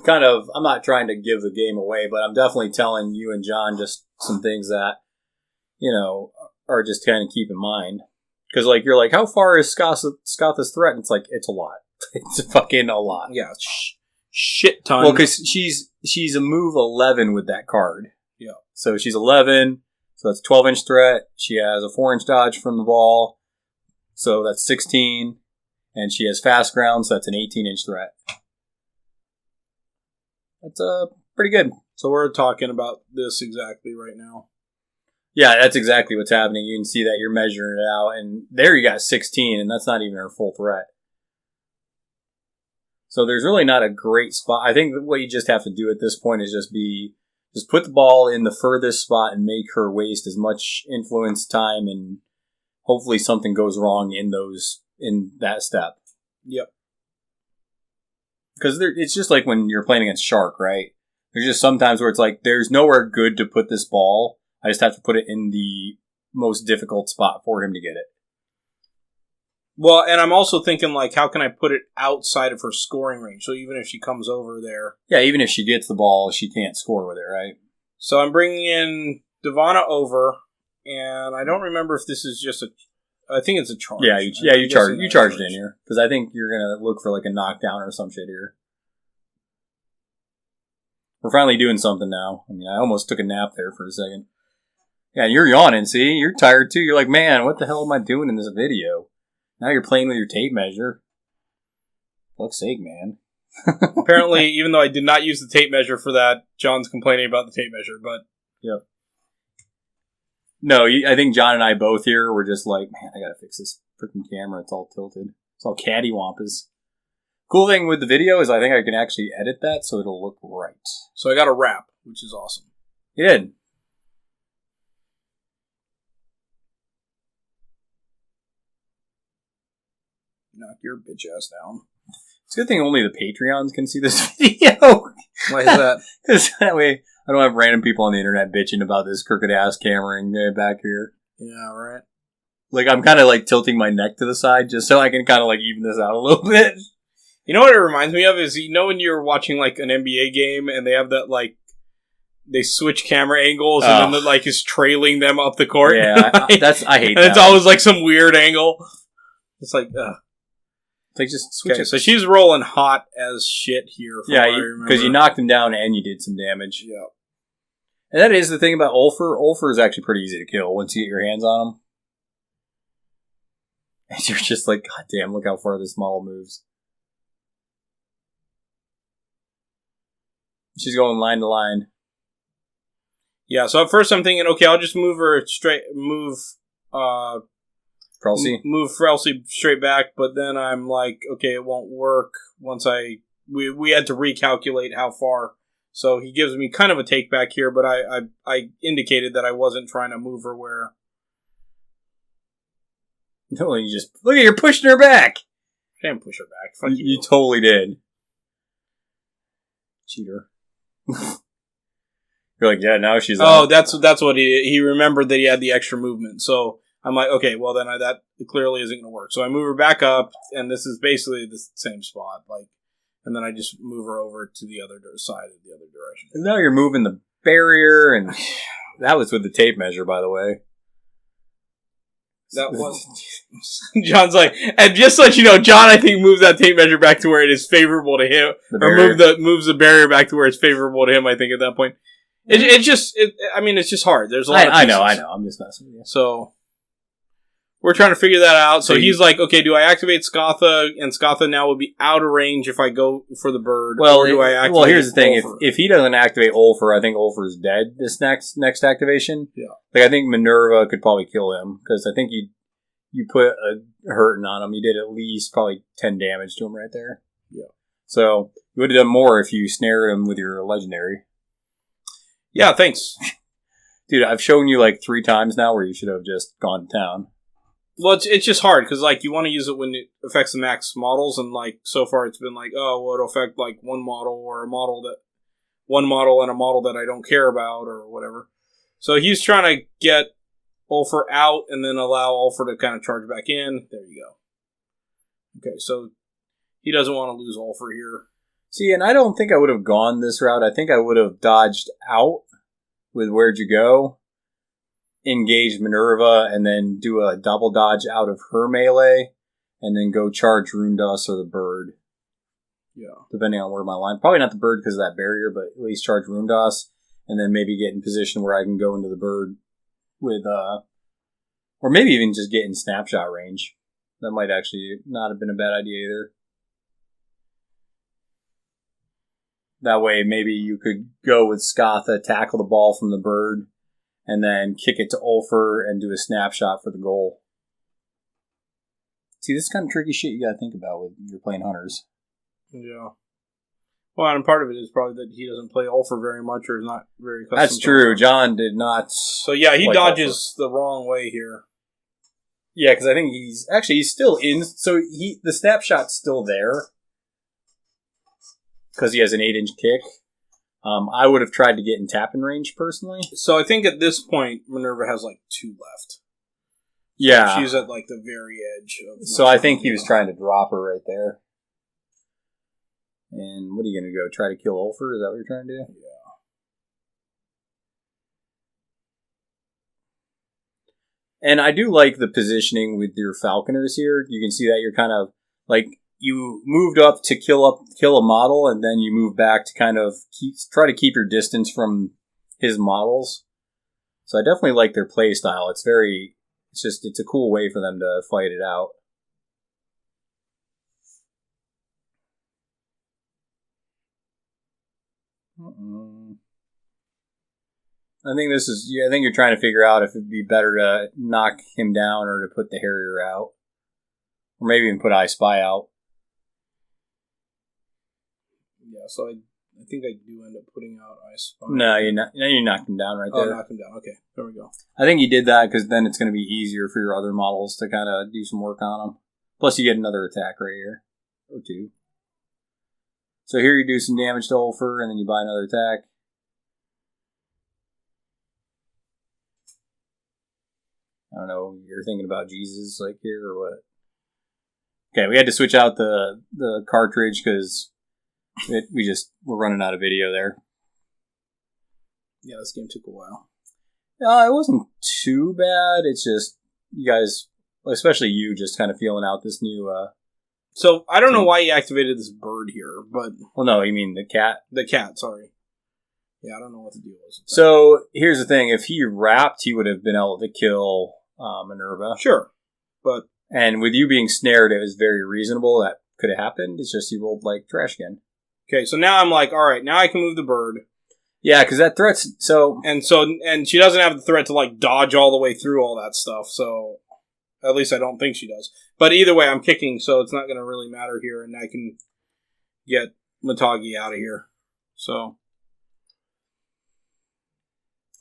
not trying to give the game away, but I'm definitely telling you and John just some things that, are just kind of keep in mind. Because, you're like, how far is Scotha's threat? And it's like, it's a lot. It's fucking a lot. Yeah, shit ton. Well, because she's a move 11 with that card. Yeah. So she's 11, so that's 12-inch threat. She has a 4-inch dodge from the ball, so that's 16. And she has fast ground, so that's an 18-inch threat. That's pretty good. So we're talking about this exactly right now. Yeah, that's exactly what's happening. You can see that you're measuring it out, and there you got 16, and that's not even her full threat. So there's really not a great spot. I think what you just have to do at this point is just put the ball in the furthest spot and make her waste as much influence time, and hopefully something goes wrong in that step. Yep. Because it's just like when you're playing against Shark, right? There's just sometimes where it's like, there's nowhere good to put this ball. I just have to put it in the most difficult spot for him to get it. Well, and I'm also thinking, how can I put it outside of her scoring range? So even if she comes over there. Yeah, even if she gets the ball, she can't score with it, right? So I'm bringing in Devonna over, and I don't remember if this is just I think it's a charge. Yeah, you charged in here. Because I think you're going to look for a knockdown or some shit here. We're finally doing something now. I mean, I almost took a nap there for a second. Yeah, you're yawning, see? You're tired too. You're like, man, what the hell am I doing in this video? Now you're playing with your tape measure. Fuck's sake, man. Apparently, even though I did not use the tape measure for that, John's complaining about the tape measure, but... Yep. No, I think John and I both here were just like, man, I gotta fix this freaking camera. It's all tilted. It's all cattywampus. Cool thing with the video is I think I can actually edit that so it'll look right. So I got a wrap, which is awesome. You did. Knock your bitch ass down. It's a good thing only the Patreons can see this video. Why is that? Because that way I don't have random people on the internet bitching about this crooked ass cameraing back here. Yeah, right. I'm kind of tilting my neck to the side just so I can kind of even this out a little bit. You know what it reminds me of is, when you're watching an NBA game and they have that they switch camera angles and then the is trailing them up the court. Yeah, I hate and that. It's always some weird angle. It's just switch it. So she's rolling hot as shit here. Yeah, because you knocked him down and you did some damage. Yeah. And that is the thing about Ulfer. Ulfer is actually pretty easy to kill once you get your hands on him. And you're just like, God damn, look how far this model moves. She's going line to line. Yeah, so at first I'm thinking, okay, I'll just move her Frelsey? Move Frelsey straight back, but then I'm like, okay, it won't work once we had to recalculate how far. So he gives me kind of a take back here, but I indicated that I wasn't trying to move her where. No, you just look at you're pushing her back. I didn't push her back. Fuck you. You totally did. Cheater. You're like, yeah, now she's. Oh, that's what he remembered that he had the extra movement. So I'm like, okay, well then that clearly isn't going to work. So I move her back up, and this is basically the same spot, and then I just move her over to the other side of the other direction. And now you're moving the barrier, and that was with the tape measure, by the way. That was John's like, and just to let you know, John I think moves that tape measure back to where it is favorable to him, or moves the barrier back to where it's favorable to him. I think at that point, it's just hard. There's a lot. I know. I'm just messing with you. So we're trying to figure that out. So he's like, okay, do I activate Scotha? And Scotha now would be out of range if I go for the bird. Well, or do I activate? Well, here's the thing: if he doesn't activate Ulfer, I think Ulfer's dead. This next activation, yeah. I think Minerva could probably kill him because I think you put a hurting on him. You did at least probably 10 damage to him right there. Yeah. So you would have done more if you snared him with your legendary. Yeah, thanks, dude. I've shown you 3 times now where you should have just gone to town. Well, it's just hard, because, you want to use it when it affects the max models, and, so far it's been it'll affect, one model, or one model and a model that I don't care about, or whatever. So he's trying to get Ulfer out, and then allow Ulfer to kind of charge back in. There you go. Okay, so he doesn't want to lose Ulfer here. See, and I don't think I would have gone this route. I think I would have dodged out with Where'd You Go, engage Minerva, and then do a double dodge out of her melee, and then go charge Runedust or the bird. Yeah. Depending on where my line... Probably not the bird because of that barrier, but at least charge Runedust, and then maybe get in position where I can go into the bird with... or maybe even just get in snapshot range. That might actually not have been a bad idea either. That way, maybe you could go with Skatha, tackle the ball from the bird, and then kick it to Ulfer and do a snapshot for the goal. See, this is kind of tricky shit you gotta think about when you're playing Hunters. Yeah. Well, and part of it is probably that he doesn't play Ulfer very much or is not very accustomed. That's true. John did not. So, yeah, he dodges the wrong way here. Yeah, because I think he's still in. So the snapshot's still there because he has an 8-inch kick. I would have tried to get in tapping range personally. So I think at this point, Minerva has like 2 left. Yeah. She's at like the very edge of... So I think he was trying to drop her right there. And what are you going to go? Try to kill Ulfer? Is that what you're trying to do? Yeah. And I do like the positioning with your Falconers here. You can see that you're kind of like... You moved up to kill a model, and then you move back to kind of try to keep your distance from his models. So I definitely like their play style. It's a cool way for them to fight it out. I think you're trying to figure out if it'd be better to knock him down or to put the Harrier out, or maybe even put I Spy out. Yeah, so I think I do end up putting out I Spy. No, you knocked him down right there. Oh, knock him down. Okay, there we go. I think you did that because then it's going to be easier for your other models to kind of do some work on them. Plus, you get another attack right here, or 2. So here you do some damage to Ulfer, and then you buy another attack. I don't know, you're thinking about Jesus like here or what? Okay, we had to switch out the cartridge because we're running out of video there. Yeah, this game took a while. It wasn't too bad. It's just you guys, especially you, just kind of feeling out this new... So, I don't know why he activated this bird here, but... Well, no, you mean the cat? The cat, sorry. Yeah, I don't know what the deal was. So, here's the thing. If he wrapped, he would have been able to kill Minerva. Sure, but... And with you being snared, it was very reasonable. That could have happened. It's just he rolled like trash again. Okay, so now I'm like, alright, now I can move the bird. Yeah, because that threat's... And she doesn't have the threat to, like, dodge all the way through all that stuff, so... At least I don't think she does. But either way, I'm kicking, so it's not going to really matter here, and I can get Matagi out of here. So...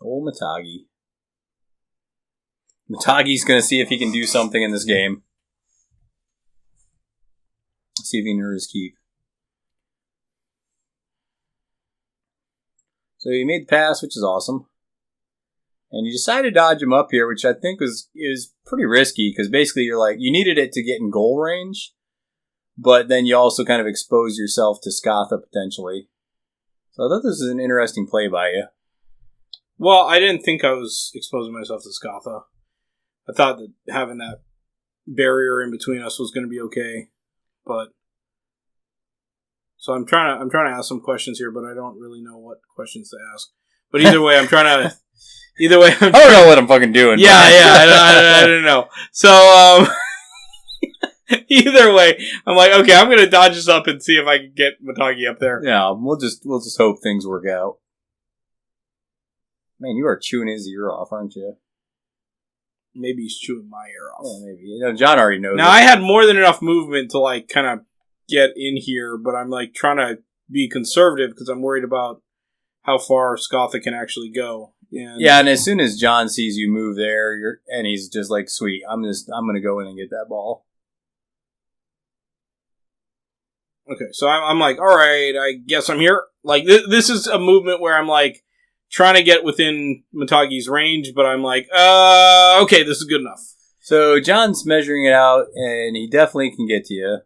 Old Matagi. Matagi's going to see if he can do something in this game. See if he can earn his keep. So he made the pass, which is awesome. And you decided to dodge him up here, which I think is pretty risky, because basically you're like, you needed it to get in goal range, but then you also kind of expose yourself to Skatha potentially. So I thought this was an interesting play by you. Well, I didn't think I was exposing myself to Skatha. I thought that having that barrier in between us was going to be okay, but... So I'm trying to ask some questions here, but I don't really know what questions to ask. But either way, I don't know what I'm fucking doing. Yeah, I don't know. So either way, I'm like, okay, I'm gonna dodge this up and see if I can get Matagi up there. Yeah, we'll just hope things work out. Man, you are chewing his ear off, aren't you? Maybe he's chewing my ear off. Yeah, maybe. John already knows. Now I had more than enough movement to like kind of get in here, but I'm like trying to be conservative because I'm worried about how far Skatha can actually go. And as soon as John sees you move there, and he's just like, "Sweet, I'm gonna go in and get that ball." Okay, so I'm like, all right, I guess I'm here. Like this is a movement where I'm like trying to get within Matagi's range, but I'm like, okay, this is good enough. So John's measuring it out, and he definitely can get to you.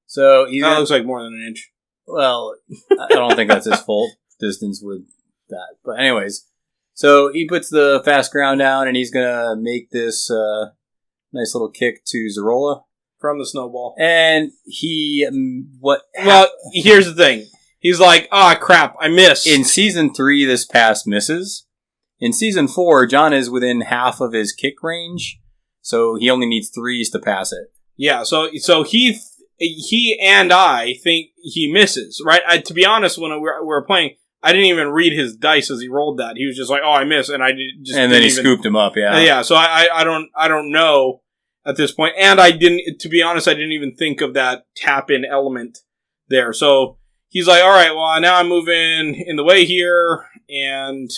So that looks like more than an inch. Well, I don't think that's his full distance with that. But anyways, so he puts the fast ground down, and he's gonna make this nice little kick to Zarola from the snowball. And he Well, here's the thing. He's like, crap, I missed. In Season 3, this pass misses. In Season 4, John is within half of his kick range, so he only needs 3s to pass it. Yeah, so he and I think he misses, right? To be honest, when we were playing, I didn't even read his dice as he rolled that. He was just like, I missed, and I just and then he scooped him up, yeah. Yeah, so I don't know at this point, and to be honest, I didn't even think of that tap-in element there, so he's like, all right, well, now I'm moving in the way here, and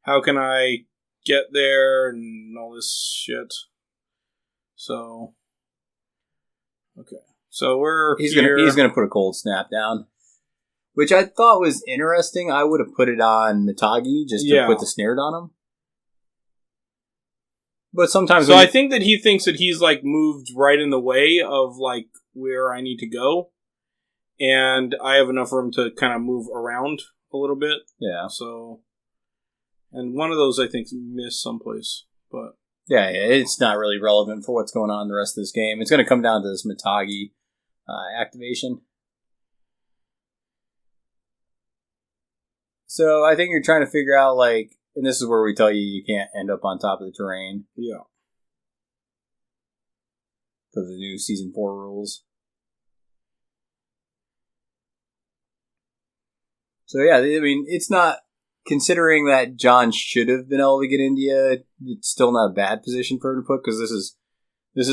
how can I get there, and all this shit. So, okay. So he's gonna put a cold snap down, which I thought was interesting. I would have put it on Mitagi just to put the snare on him. But sometimes, so I think that he thinks that he's like moved right in the way of like where I need to go. And I have enough room to kind of move around a little bit. Yeah. So, and one of those I think missed someplace, but yeah, it's not really relevant for what's going on in the rest of this game. It's going to come down to this Mitagi activation. So I think you're trying to figure out and this is where we tell you can't end up on top of the terrain. Yeah. Because of the new Season 4 rules. So yeah, I mean, it's not, considering that John should have been able to get India, it's still not a bad position for him to put, because this is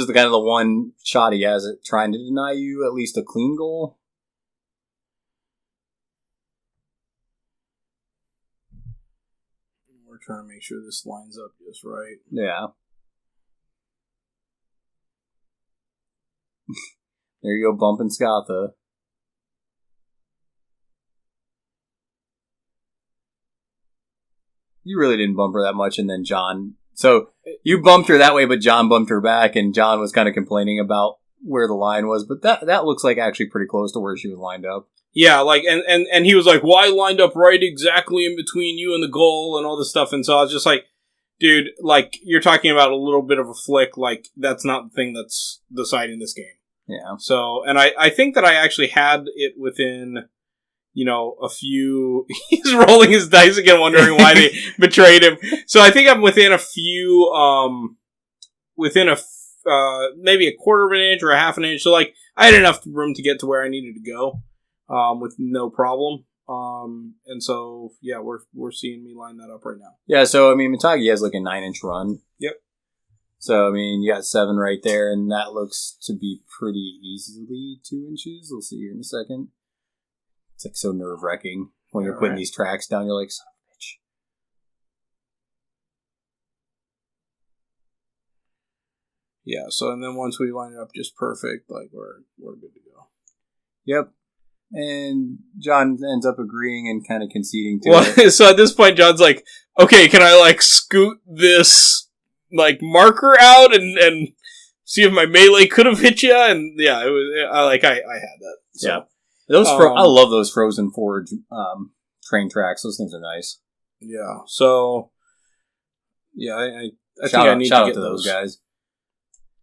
the kind of the one shot he has at trying to deny you at least a clean goal. We're trying to make sure this lines up just right. Yeah. There you go, bumping Scatha. You really didn't bump her that much, and then John... So, you bumped her that way, but John bumped her back, and John was kind of complaining about where the line was, but that looks like actually pretty close to where she was lined up. Yeah, and he was like, well, I lined up right exactly in between you and the goal and all this stuff, and so I was just like, dude, you're talking about a little bit of a flick, that's not the thing that's deciding this game. Yeah. So, and I think that I actually had it within... a few... He's rolling his dice again, wondering why they betrayed him. So I think I'm within a few... maybe a quarter of an inch or a half an inch. So, I had enough room to get to where I needed to go with no problem. And so, yeah, we're seeing me line that up right now. Yeah, so, I mean, Mitagi has a 9-inch run. Yep. So, I mean, you got 7 right there, and that looks to be pretty easily 2 inches. We'll see here in a second. It's so nerve-wracking when you're putting these tracks down. You're like, son of a bitch. Yeah, so and then once we line it up just perfect, we're good to go. Yep. And John ends up agreeing and kind of conceding to it. So at this point, John's like, okay, can I scoot this marker out and see if my melee could have hit you? And yeah, it was I had that. So. Yeah. I love those Frozen Forge train tracks. Those things are nice. Yeah. So, yeah, I think I need to get those guys.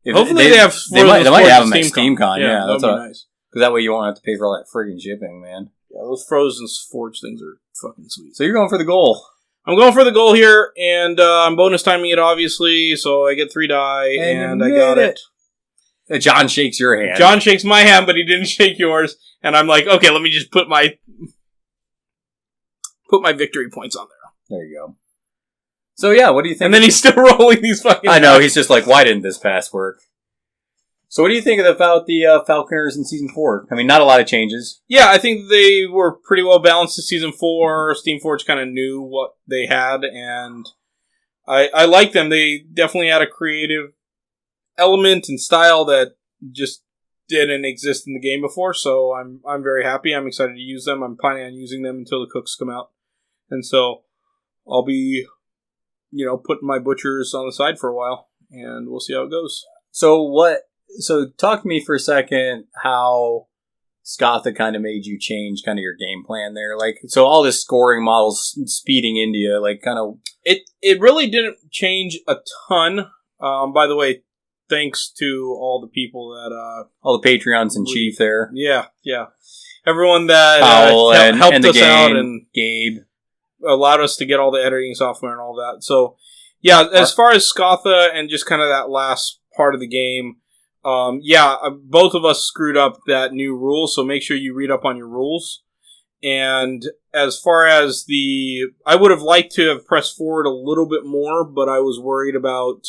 Hopefully they have. They might have them at SteamCon. Yeah, that'd be nice. Because that way you won't have to pay for all that friggin' shipping, man. Yeah, those Frozen Forge things are fucking sweet. So you're going for the goal. I'm going for the goal here, and I'm bonus timing it, obviously, so I get 3 die, and I got it. John shakes your hand. John shakes my hand, but he didn't shake yours. And I'm like, okay, let me just put my victory points on there. There you go. So yeah, what do you think? And then he's still rolling these fucking... I know, he's just like, why didn't this pass work? So what do you think about the Falconers in Season 4? I mean, not a lot of changes. Yeah, I think they were pretty well balanced in Season 4. Steamforge kind of knew what they had, and I like them. They definitely had a creative element and style that just didn't exist in the game before, so I'm very happy. I'm excited to use them. I'm planning on using them until the cooks come out, and so I'll be putting my butchers on the side for a while, and we'll see how it goes. So talk to me for a second how Scotha kind of made you change kind of your game plan there. Like, so all this scoring models speeding India, like kind of... It really didn't change a ton. By the way, thanks to all the people that... all the Patreons in chief there. Yeah. Everyone that helped and the us gang, out and Gabe allowed us to get all the editing software and all that. So, yeah, as far as Scotha and just kind of that last part of the game, both of us screwed up that new rule, so make sure you read up on your rules. And as far as I would have liked to have pressed forward a little bit more, but I was worried about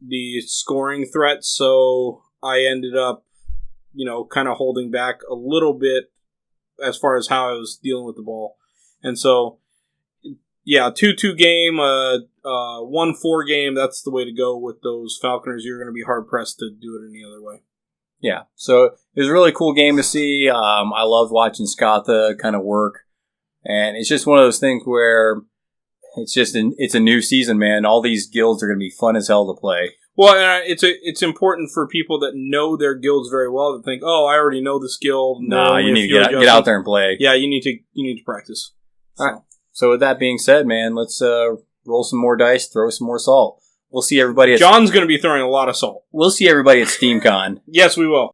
the scoring threat, so I ended up, kind of holding back a little bit as far as how I was dealing with the ball. And so, 2-2 game, 1-4 game, that's the way to go with those Falconers. You're going to be hard-pressed to do it any other way. Yeah, so it was a really cool game to see. I loved watching Scotha kind of work. And it's just one of those things where it's a new season, man. All these guilds are going to be fun as hell to play. Well, and it's important for people that know their guilds very well to think, oh, I already know this guild. No, you need to get out there and play. Yeah, you need to practice. All right. So with that being said, man, let's roll some more dice, throw some more salt. We'll see everybody. John's going to be throwing a lot of salt. We'll see everybody at SteamCon. Yes, we will.